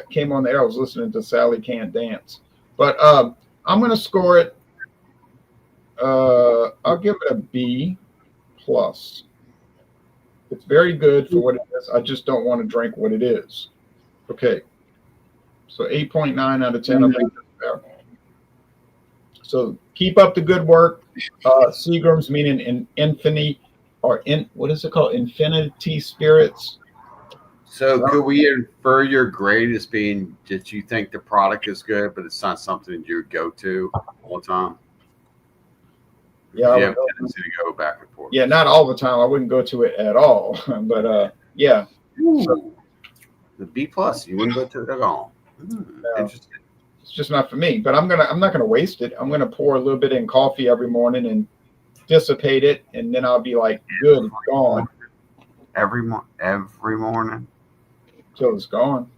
came on the air, I was listening to Sally Can't Dance. But I'm gonna score it. I'll give it a B plus. It's very good for what it is. I just don't want to drink what it is. Okay. So 8.9 out of 10. I think that's fair. So keep up the good work. Seagram's meaning in infinity or what is it called? Infinity Spirits. So could we infer your grade as being that you think the product is good, but it's not something you would go to all the time? Yeah, You have a tendency to go back and forth. Yeah, not all the time. I wouldn't go to it at all. But yeah. Ooh, the B plus, you wouldn't go to it at all. No. Interesting. It's just not for me. But I'm not gonna waste it. I'm gonna pour a little bit in coffee every morning and dissipate it, and then I'll be like, good, it's gone. Every morning. Till it's gone.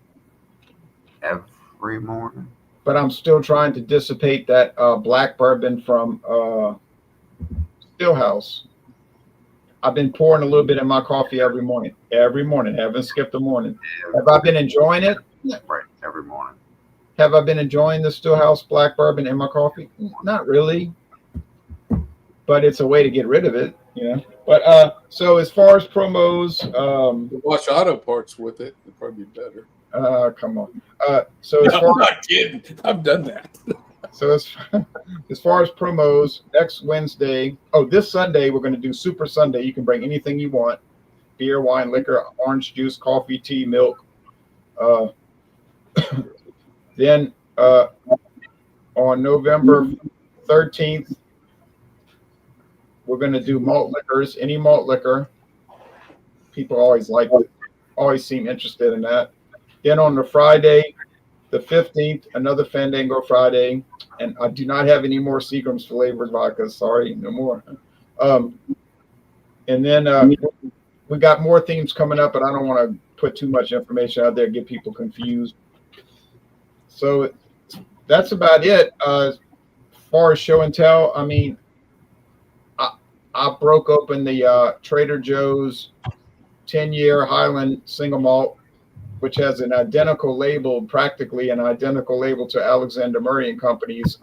Every morning. But I'm still trying to dissipate that black bourbon from Stillhouse. I've been pouring a little bit in my coffee every morning. Haven't skipped a morning. Have I been enjoying it? Right, every morning. Have I been enjoying the Stillhouse black bourbon in my coffee? Not really. But it's a way to get rid of it, But so as far as promos, Watch auto parts with it. It'd probably be better. come on. So as No, far I'm not kidding. I've done that. So as far as promos, next Wednesday, this Sunday, we're going to do Super Sunday. You can bring anything you want: beer, wine, liquor, orange juice, coffee, tea, milk. Then on November 13th, we're going to do malt liquors, any malt liquor. People always seem interested in that. Then on the Friday, the 15th, another Fandango Friday. And I do not have any more Seagram's flavored vodka. Sorry, no more. And then we got more themes coming up, but I don't want to put too much information out there, get people confused. So that's about it. As far as show and tell, I mean, I broke open the Trader Joe's 10-year Highland single malt, which has an identical label, practically an identical label to Alexander Murray and Company's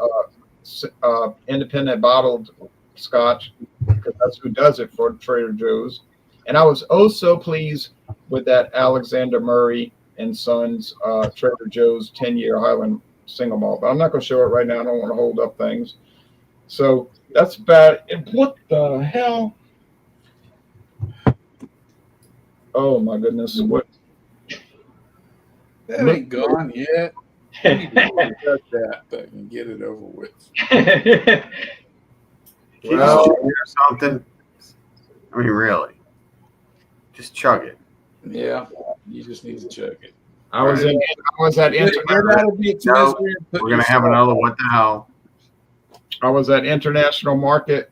independent bottled scotch. because that's who does it for Trader Joe's. And I was oh so pleased with that Alexander Murray and Sons Trader Joe's 10-year Highland single malt. But I'm not going to show it right now. I don't want to hold up things. So that's bad. And what the hell? Oh my goodness! What? That ain't gone yet. I need to cut that thing and get it over with. Well, or something. I mean, really, just chug it. Yeah, you just need to check it. I was at International. No, we're gonna have another. What the hell? I was at International Market.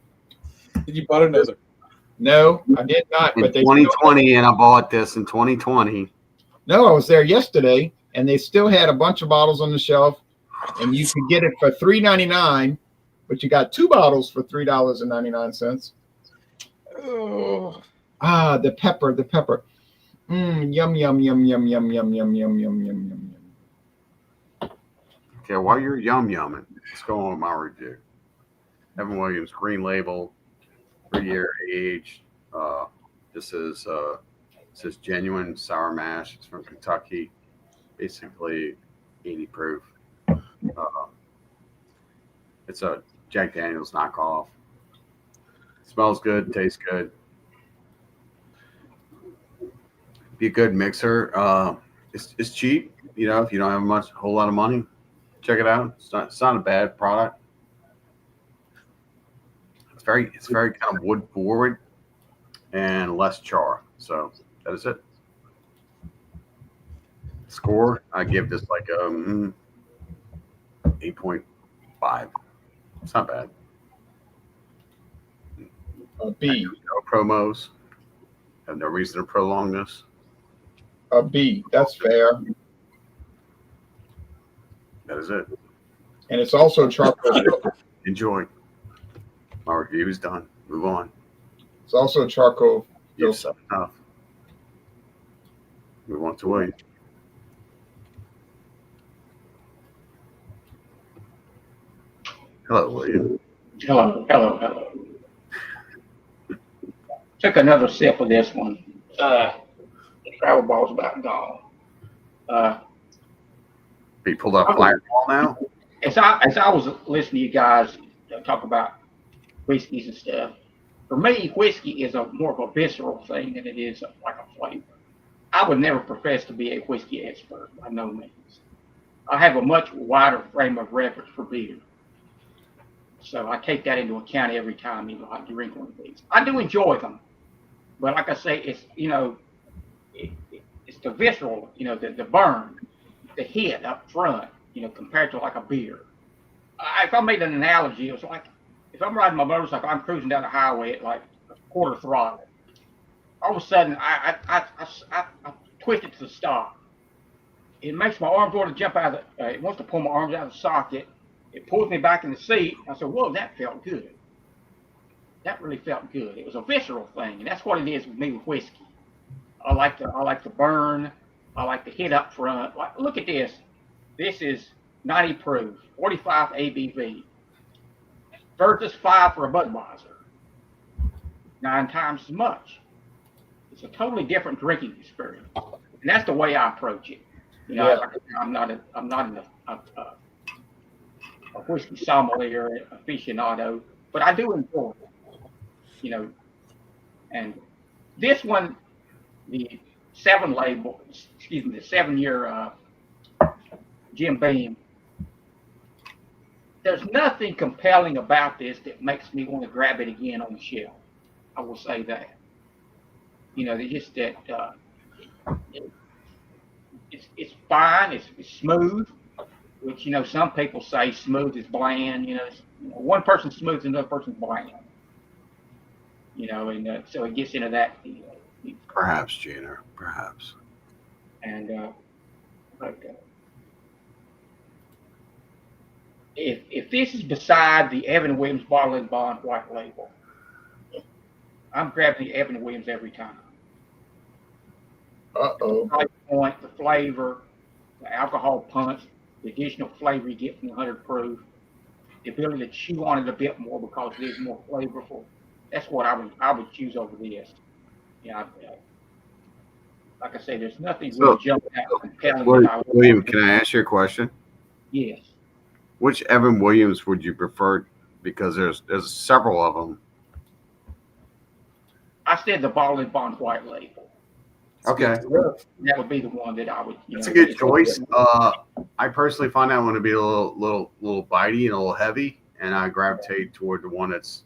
Did you buy another? No, I did not. In But they 2020, and I bought this in 2020. No, I was there yesterday, and they still had a bunch of bottles on the shelf, and you could get it for $3.99, but you got 2 bottles for $3.99. Oh, The pepper. Yum yum yum yum yum yum yum yum yum yum yum. Okay, while you're yumming, let's go on with my review. Evan Williams, green label, 3-year age. This is says genuine sour mash. It's from Kentucky, basically 80 proof. It's a Jack Daniel's knockoff. Smells good, tastes good. Be a good mixer. It's cheap. You know, if you don't have a whole lot of money, check it out. It's not a bad product. It's very kind of wood forward and less char. So that is it. Score, I give this like 8.5. It's not bad. A B. No promos. Have no reason to prolong this. A B. That's fair. That is it. And it's also charcoal. Enjoy. My review is done. Move on. It's also charcoal. You've said enough. Move on to William. Hello, William. Hello. Took another sip of this one. The travel ball's about gone. Be pulled up Fireball now? As I was listening to you guys talk about whiskeys and stuff, for me, whiskey is more of a visceral thing than it is like a flavor. I would never profess to be a whiskey expert, by no means. I have a much wider frame of reference for beer. So I take that into account every time I drink one of these. I do enjoy them, but like I say, it's it's the visceral, the burn, the hit up front, compared to like a beer. If I made an analogy, it was like if I'm riding my motorcycle, I'm cruising down the highway at like a quarter throttle. All of a sudden, I twist it to the stop. It makes my arms want to jump out of it wants to pull my arms out of the socket. It pulls me back in the seat. I said, whoa, that felt good. That really felt good. It was a visceral thing, and that's what it is with me with whiskey. I like the burn. I like the hit up front. Look at this. This is 90 proof, 45 ABV. Versus 5 for a Budweiser. 9 times as much. It's a totally different drinking experience, and that's the way I approach it. I'm not a whiskey sommelier, aficionado, but I do enjoy it. And this one, the 7-year Jim Beam. There's nothing compelling about this that makes me want to grab it again on the shelf. I will say that. It's just that it's fine. It's smooth, which some people say smooth is bland. One person's smooth, another person's bland. And so it gets into that. Perhaps, Gina. Perhaps. And if this is beside the Evan Williams Bottle and Bond White Label, I'm grabbing the Evan Williams every time. Uh-oh. The price point, the flavor, the alcohol punch, the additional flavor you get from the 100 proof, the ability to chew on it a bit more because it is more flavorful. that's what I would choose over this. Yeah, like I say, there's nothing So, really jumping out compelling that I would. William, can I ask you a question? Yes, Which Evan Williams would you prefer? Because there's several of them. I said the Bottle and Bond White Label. Okay, That would be the one that I would. it's a good choice. I personally find that one to be a little bitey and a little heavy, and I gravitate toward the one that's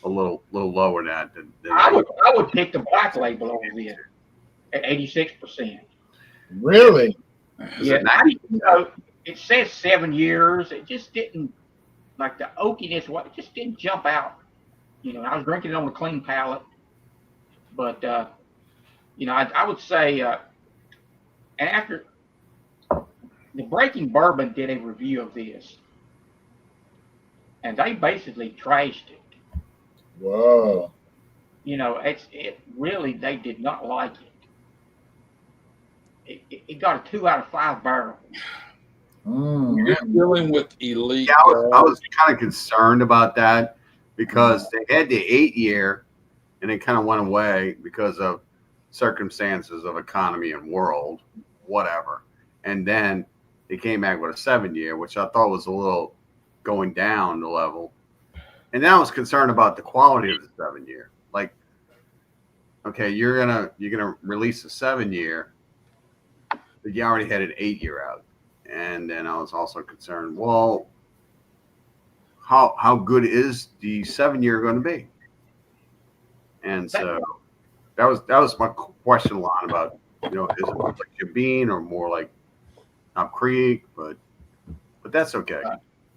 a little lower than that. I would pick the Black Label over this at 86%. Really? Is Yeah, it 90? it says 7 years. It just didn't like the oakiness. It just didn't jump out. I was drinking it on a clean palate, but I would say, and after the Breaking Bourbon did a review of this, and they basically trashed it. Whoa. It really, they did not like it. It got a 2 out of 5 barrel. You're dealing with elite. Yeah, I was kind of concerned about that because they had the 8-year and it kind of went away because of circumstances of economy and world, whatever. And then they came back with a 7-year, which I thought was a little going down the level. And then I was concerned about the quality of the 7-year. Like, okay, you're gonna release a 7-year, but you already had an 8-year out. And then I was also concerned, well, how good is the 7-year going to be? And so that was my question a lot about, is it more like Jim Beam or more like Knob Creek, but that's okay.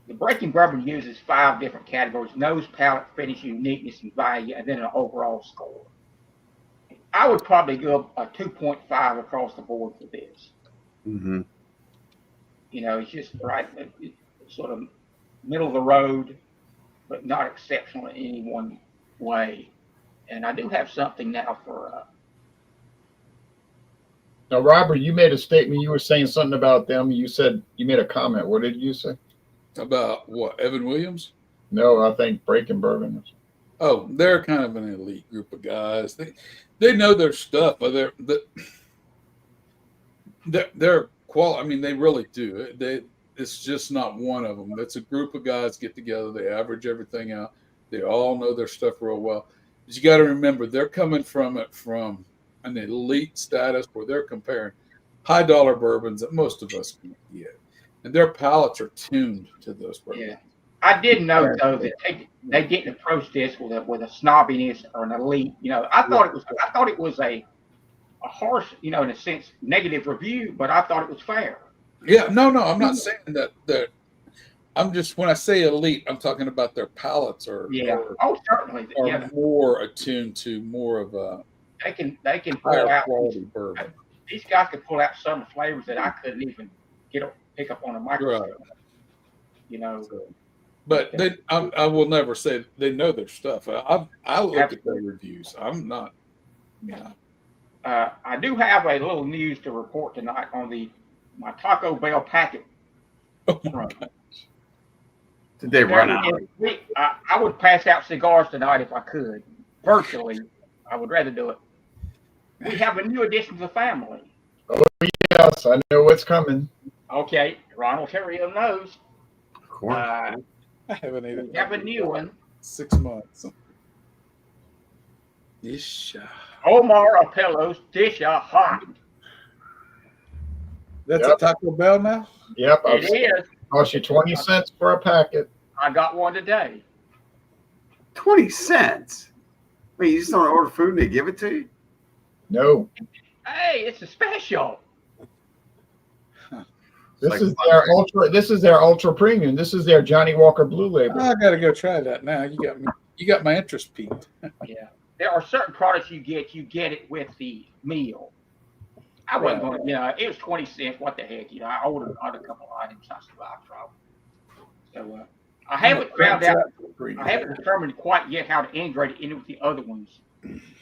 The Breaking Bourbon uses 5 different categories: nose, palate, finish, uniqueness, and value, and then an overall score. I would probably go a 2.5 across the board for this. Mm-hmm. It's just right, it's sort of middle of the road, but not exceptional in any one way. And I do have something now for. Now, Robert, you made a statement. You were saying something about them. You said you made a comment. What did you say? About what? Evan Williams? No, I think Breaking Bourbon. Oh, they're kind of an elite group of guys. They know their stuff, but they're quality. I mean, they really do. It's just not one of them. It's a group of guys get together. They average everything out. They all know their stuff real well. But you got to remember, they're coming from an elite status where they're comparing high dollar bourbons that most of us can get, and their palates are tuned to those bourbons. Yeah, I did know though that they didn't approach this with a snobbiness or an elite. I thought it was a harsh, in a sense, negative review, but I thought it was fair. Yeah, no, I'm not saying that. I'm just, when I say elite, I'm talking about their palates are certainly more attuned to more of a they can pull out quality bourbon. These guys can pull out some flavors that I couldn't even pick up on a microscope. Right. But I will never say they know their stuff. I look at their reviews. I'm not. I do have a little news to report tonight on my Taco Bell packet. Oh my gosh. Did they run out? I would pass out cigars tonight if I could. Virtually, I would rather do it. We have a new addition to the family. Oh, yes, I know what's coming. Okay, Ronald Terrio knows. Of course. I haven't eaten. We have a new one. 6 months. Ish. Omar Apello's Disha Hot. That's a Taco Bell now? Yep. It is. Cost you 20 cents for a packet. I got one today. 20 cents? Wait, you just don't order food and they give it to you? No. Hey, it's a special. This is their ultra premium. This is their Johnny Walker Blue Label. I gotta go try that now. You got my interest peaked. Yeah. There are certain products you get it with the meal. I wasn't going to, it was 20 cents. What the heck? I ordered a couple of items. I survived trouble. So I haven't found out. I haven't determined quite yet how to integrate it in with the other ones.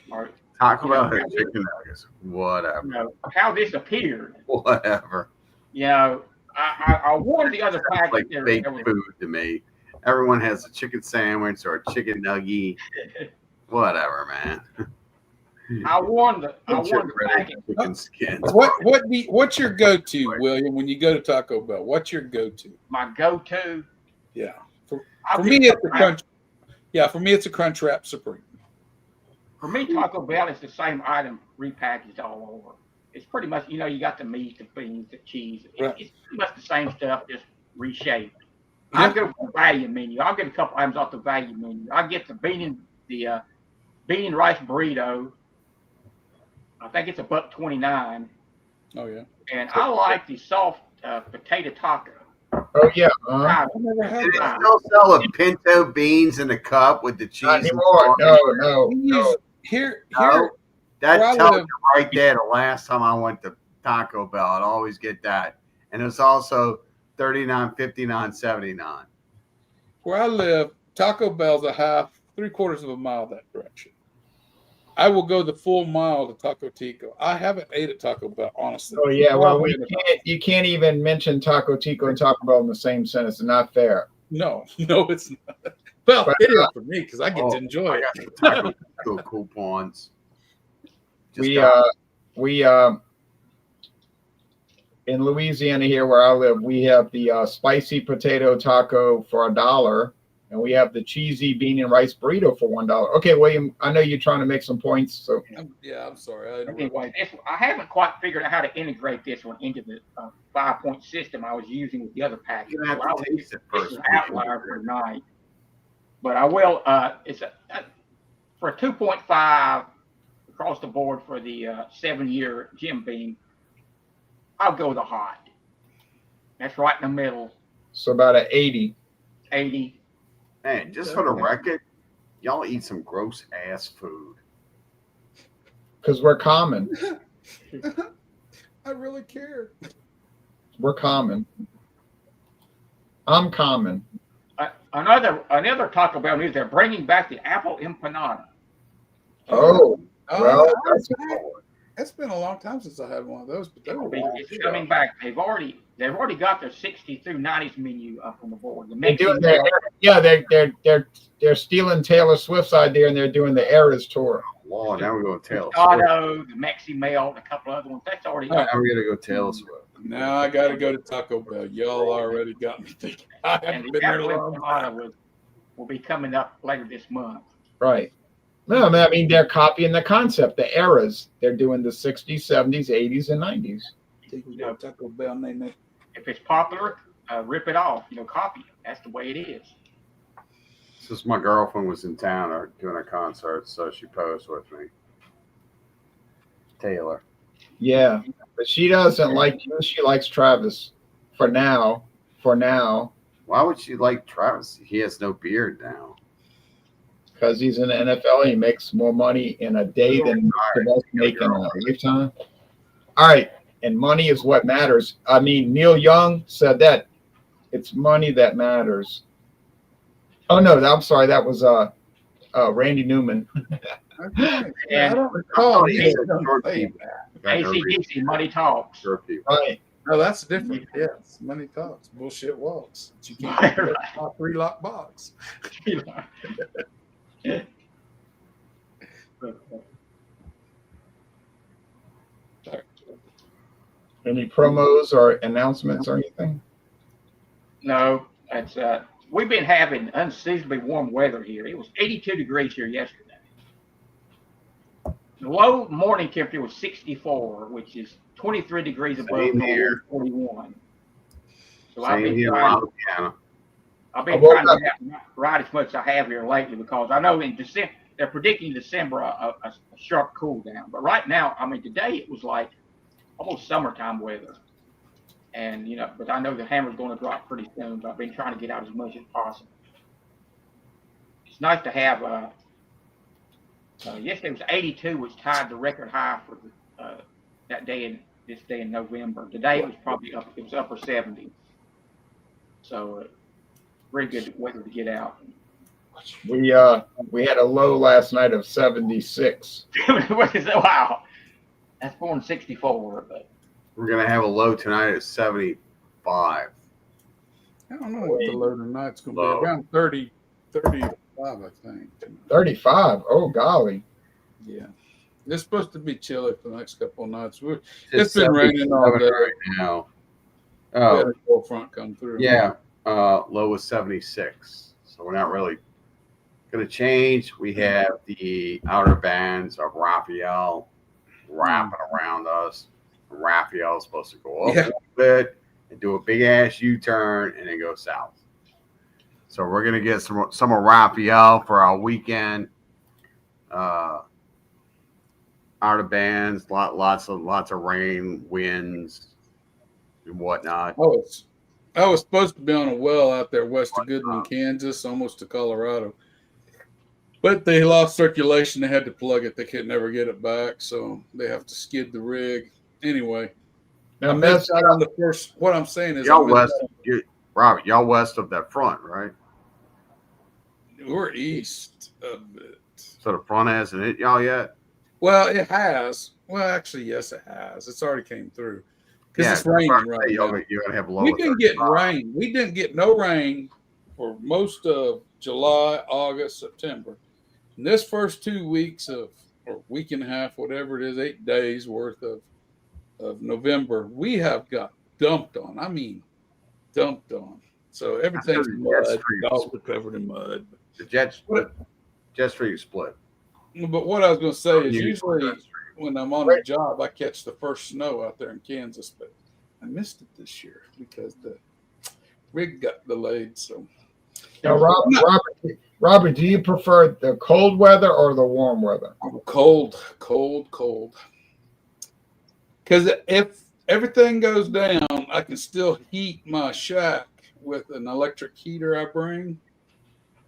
Or Taco Bell had chicken nuggets. Whatever. How this appeared. Whatever. I wanted the other package. Like fake food to me. Everyone has a chicken sandwich or a chicken nugget. Whatever, man. I won the Get your package. chicken skins. What's your go-to, William, when you go to Taco Bell? What's your go-to? My go-to. Yeah. For I'll me, get it's a crunch. Yeah, for me, it's a Crunch Wrap Supreme. For me, Taco Bell is the same item repackaged all over. It's pretty much, you got the meat, the beans, the cheese. Right. It's pretty much the same stuff, just reshaped. Yeah. I'll go for the value menu. I'll get a couple items off the value menu. I'll get the bean and rice burrito. I think it's $1.29. Oh yeah. And I like the soft potato taco. Oh yeah. I never Do had they that. still sell a pinto beans in a cup with the cheese? Not and anymore. sauce? No. Here, That where I tells live- you right there. The last time I went to Taco Bell, I'd always get that, and it's also $39, $59, $79. where I live, Taco Bell's a half, 3/4 of a mile that direction. I will go the full mile to Taco Tico. I haven't ate at Taco Bell, honestly. Oh yeah. Well, Probably in the- you can't even mention Taco Tico and Taco Bell in the same sentence. It's not fair. No, it's not. Well, But, it is for me because I get Oh, to enjoy I it. got some Taco Tico coupons. We in Louisiana here where I live, we have the spicy potato taco for $1, and we have the cheesy bean and rice burrito for $1. Okay, William, I know you're trying to make some points, so I'm sorry. Anyway, I haven't quite figured out how to integrate this one into the 5-point system I was using with the other package. You're gonna have to taste it This first. is an outlier for tonight. But I will. It's for a 2.5 across the board for the 7-year Jim Beam. I'll go the hot. That's right in the middle. so about an 80. 80. Hey, just for the record, y'all eat some gross ass food. Because we're common. I really care. We're common. I'm common. Another Taco Bell news. They're bringing back the apple empanada. Oh, well, that's It's been a long time since I had one of those, but they were It's coming back. They've already got their 60s through 90s menu up on the board. The they're doing Mexican they're stealing Taylor Swift's idea and they're doing the Eras tour. Lord, now we're going to Taylor Swift. Auto, the Mexi Melt, a couple other ones. That's already All right. Now we're going to go Taylor Swift. Now I got to go to Taco Bell. Y'all already got me thinking. I and haven't the been there apple long. empanada will be coming up later this month. Right. No, I mean they're copying the concept, the eras. They're doing the 60s, 70s, 80s, and 90s. Taco Bell, name. If it's popular, rip it off. Copy it. That's the way it is. Since my girlfriend was in town or doing a concert, so she posed with me. Taylor. Yeah, but she doesn't like you. She likes Travis. For now. Why would she like Travis? He has no beard now. Because he's in the NFL, he makes more money in a day than the best make in a lifetime. All right, and money is what matters. I mean, Neil Young said that it's money that matters. Oh no, I'm sorry, that was Randy Newman. Okay. And I don't recall. He's Yeah, a short hey, people. Got no reason. ACDC, money talks. Short people. Right. no, that's different. Yes, money talks, bullshit walks. But you can't get a 3-lock box. Any promos or announcements or anything? No, it's we've been having unseasonably warm weather here. It was 82 degrees here yesterday. The low morning temperature was 64, which is 23 degrees above Same normal, here. 41. So Same here in Louisiana. I've been trying to get right as much as I have here lately because I know in December they're predicting December a sharp cool down. But right now, I mean, today it was like almost summertime weather. And, but I know the hammer's going to drop pretty soon. But I've been trying to get out as much as possible. It's nice to have, yesterday was 82, which tied the record high for that day this day in November. Today it was probably upper 70s. So, very good weather to get out. We had a low last night of 76. Wow. That's more than 64, but We're going to have a low tonight at 75. I don't know what the low tonight's going to Low. be. Around 30, 35, I think. 35. Oh, golly. Yeah. It's supposed to be chilly for the next couple of nights. It's It's been raining all 77 day. right now. We had Oh, a cold front come through. yeah. Low was 76. So we're not really going to change. We have the outer bands of Raphael wrapping around us. Raphael's supposed to go up a little bit and do a big ass U-turn and then go south. So we're gonna get some of Raphael for our weekend. Outer bands, lots of rain, winds, and whatnot. I was supposed to be on a well out there west of Goodman, Kansas, almost to Colorado. But they lost circulation. They had to plug it. They could never get it back, so they have to skid the rig. Anyway, Now, I missed out on the first. What I'm saying is, y'all west of that front, right? We're east of it. So the front hasn't hit y'all yet? Well, it has. Well, actually, yes, it has. It's already came through because it's raining right now. You're gonna have low. We didn't get rain. We didn't get no rain for most of July, August, September. And this first 2 weeks or week and a half, whatever it is, 8 days worth of November, we have got dumped on. I mean, dumped on. So everything's mud. Dogs are covered in mud. The jet stream split. But what I was going to say is usually when I'm on the job, I catch the first snow out there in Kansas, but I missed it this year because the rig got delayed. So, now, Robert, do you prefer the cold weather or the warm weather? Cold. Because if everything goes down, I can still heat my shack with an electric heater I bring.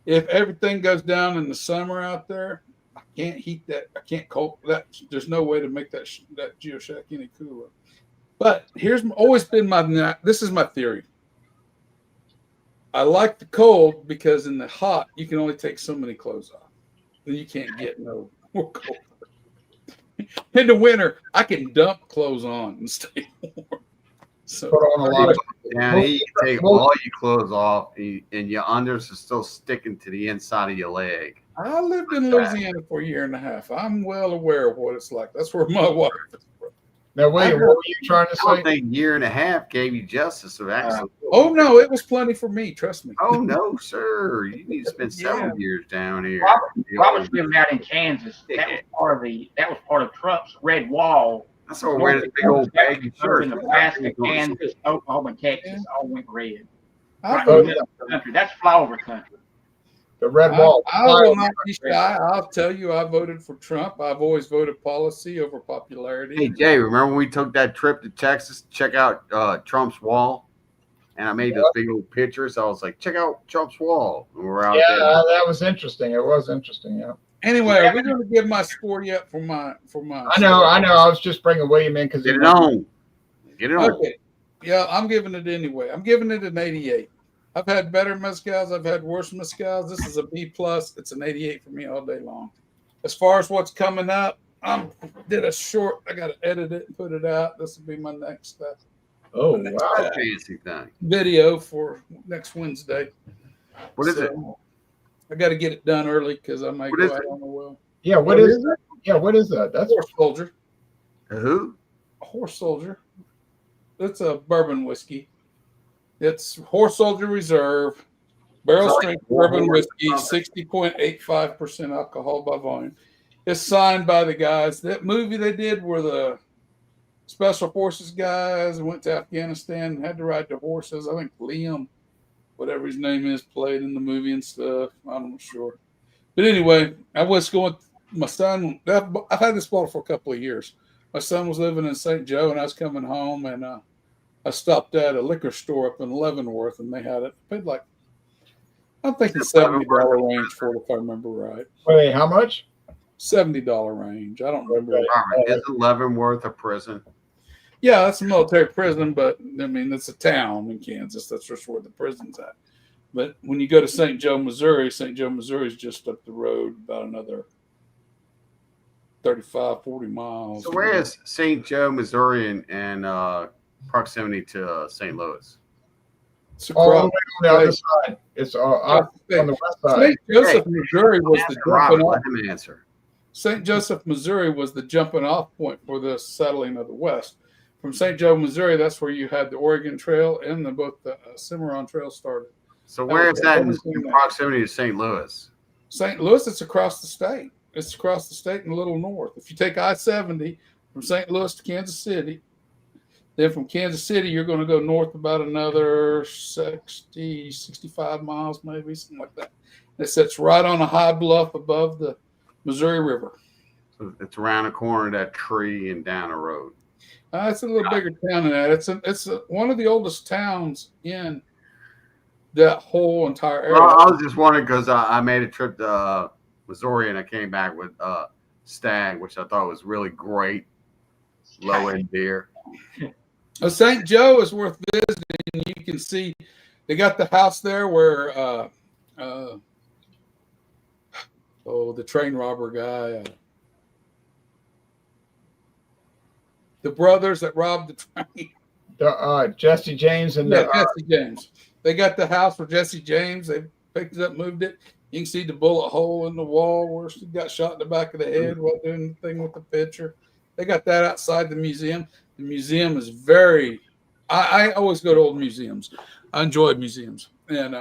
If everything goes down in the summer out there, I can't heat that. I can't cold that. There's no way to make that geoshack any cooler. But always been this is my theory. I like the cold because in the hot, you can only take so many clothes off. Then you can't get no more cold. In the winter, I can dump clothes on and stay warm. So put on a lot of. Yeah, you take all your clothes off, and your unders are still sticking to the inside of your leg. I lived in Louisiana for a year and a half. I'm well aware of what it's like. That's where my wife is from. Now, wait, what were you trying to I don't say? think a year and a half gave you justice of accident. Oh, no, it was plenty for me. Trust me. Oh, no, sir. You need to spend several years down here. Robert's living out in Kansas. That was part of Trump's Red Wall. That's where wearing this big old baggy shirt. Nebraska, Kansas, Oklahoma, and Texas all went red. I Right in the middle of the country. That's flower country. The red wall. I will not be shy. I'll tell you, I voted for Trump. I've always voted policy over popularity. Hey, Jay, remember when we took that trip to Texas to check out Trump's wall? And I made those big old pictures. I was like, check out Trump's wall. And we're out there. That was interesting. It was interesting, yeah. Anyway, are we going to give my sporty up for my? I know. I was just bringing William in because Get it on. Okay. Yeah, I'm giving it anyway. I'm giving it an 88. I've had better mezcals. I've had worse mezcals. This is a B plus. It's an 88 for me all day long. As far as what's coming up, I did a short. I got to edit it and put it out. This will be my next. Oh, wow. Fancy thing. Video for next Wednesday. What is it? I got to get it done early because I might go out on the well. Yeah, what is it? Yeah, what is that? That's Horse Soldier. Who? A Horse Soldier. That's a bourbon whiskey. It's Horse Soldier Reserve, barrel strength bourbon whiskey, 60.85% alcohol by volume. It's signed by the guys. That movie they did were the Special Forces guys and went to Afghanistan and had to ride the horses. I think Liam, whatever his name is, played in the movie and stuff. I'm not sure. But anyway, I was going, my son, I've had this bottle for a couple of years. My son was living in St. Joe and I was coming home and I stopped at a liquor store up in Leavenworth and they had it. I paid like, I'm thinking $70 range for it if I remember right. Wait, how much? $70 range. I don't remember. Is Leavenworth a prison? Yeah, that's a military prison, but I mean, it's a town in Kansas. That's just where the prison's at. But when you go to St. Joe, Missouri is just up the road about another 35, 40 miles. So where is St. Joe, Missouri, and proximity to St. Louis? It's all the across way on the other side. It's up on the west side. St. Joseph, Missouri was the Robert, jumping off. let him answer. St. Joseph, Missouri was the jumping off point for the settling of the West. From St. Joe, Missouri, that's where you had the Oregon Trail and both the Cimarron Trail started. So where is that in Everything there. proximity to St. Louis? St. Louis, it's across the state. It's across the state and a little north. If you take I-70 from St. Louis to Kansas City, then from Kansas City, you're going to go north about another 60, 65 miles, maybe, something like that. It sits right on a high bluff above the Missouri River. So it's around the corner of that tree and down the road. It's a little bigger town than that. It's one of the oldest towns in that whole entire area. Well, I was just wondering because I made a trip to Missouri and I came back with Stag, which I thought was really great, low end beer. St. Joe is worth visiting. You can see they got the house there where the train robber guy, the brothers that robbed the train. Jesse James and Jesse James. They got the house for Jesse James. They picked it up, moved it. You can see the bullet hole in the wall where she got shot in the back of the head while doing the thing with the picture. They got that outside the museum. The museum is very. I always go to old museums. I enjoy museums. And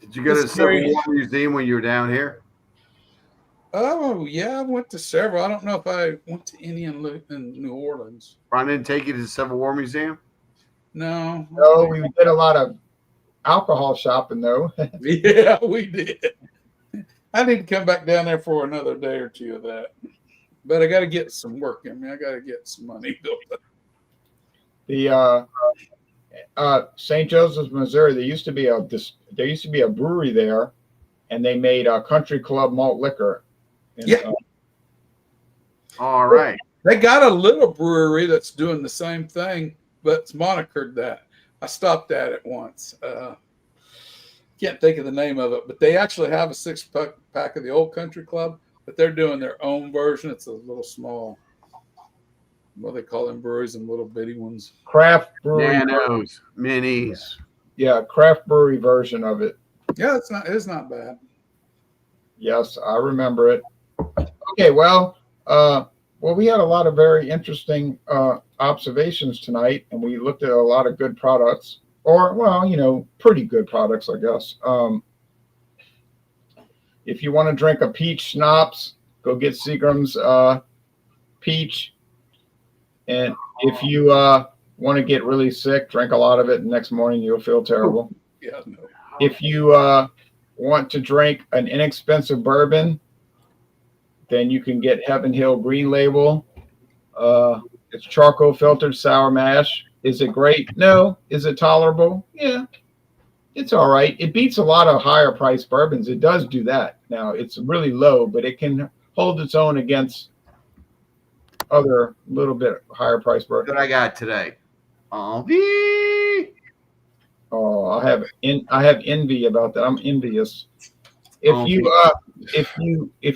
did you go to the Civil War Museum when you were down here? Oh yeah, I went to several. I don't know if I went to any in New Orleans. Brian didn't take you to the Civil War Museum? No. No, we did a lot of alcohol shopping though. Yeah, we did. I need to come back down there for another day or two of that. But I got to get some work in me. I got to get some money built up. The St. Joseph, Missouri. There used to be a brewery there, and they made a country club malt liquor. And, yeah. All right. They got a little brewery that's doing the same thing, but it's monikered that. I stopped at it once. Can't think of the name of it, but they actually have a 6-pack of the Old Country Club, but they're doing their own version. It's a little small. What they call them breweries and little bitty ones. Craft brewery. Nanos, minis. Yeah, craft brewery version of it. Yeah, it's not bad. Yes, I remember it. Okay, well, we had a lot of very interesting observations tonight, and we looked at a lot of good products, pretty good products, I guess. If you want to drink a peach schnapps, go get Seagram's peach. And if you want to get really sick, drink a lot of it, and next morning you'll feel terrible. Yeah, no. If you want to drink an inexpensive bourbon, then you can get Heaven Hill Green Label. It's charcoal filtered sour mash. Is it great? No. Is it tolerable? Yeah. It's all right. It beats a lot of higher priced bourbons. It does do that. Now, it's really low, but it can hold its own against other little bit higher priced bourbons. What I got today? Oh, I have envy about that. I'm envious. If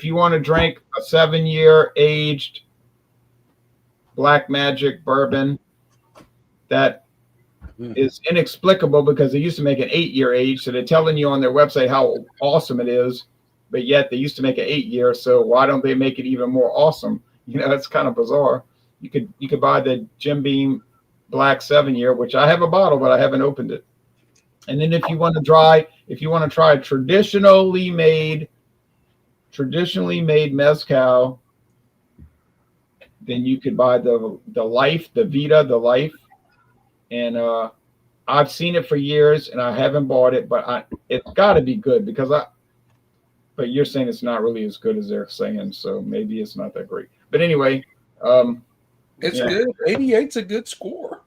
you want to drink a 7-year aged Black Magic bourbon that is inexplicable because they used to make an 8-year age, so they're telling you on their website how awesome it is, but yet they used to make an 8-year, so why don't they make it even more awesome? It's kind of bizarre. You could buy the Jim Beam Black 7-year, which I have a bottle, but I haven't opened it. And then if you want to try traditionally made mezcal, then you could buy the Life, the Vita, the Life. And I've seen it for years and I haven't bought it, but it's got to be good but you're saying it's not really as good as they're saying, so maybe it's not that great. But anyway, it's good. 88's a good score.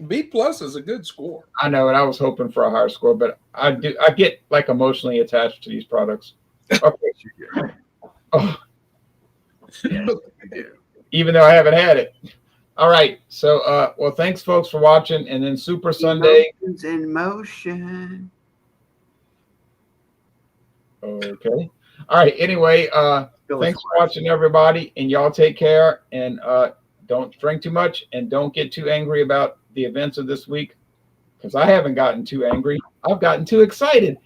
B+ is a good score. I know, and I was hoping for a higher score, but I get like emotionally attached to these products. Okay. Oh. Even though I haven't had it. All right. So thanks folks for watching, and then Super Sunday. Emotions in motion. Okay. All right. Anyway, thanks for watching, everybody, and y'all take care, and don't drink too much, and don't get too angry about the events of this week. because I haven't gotten too angry. I've gotten too excited.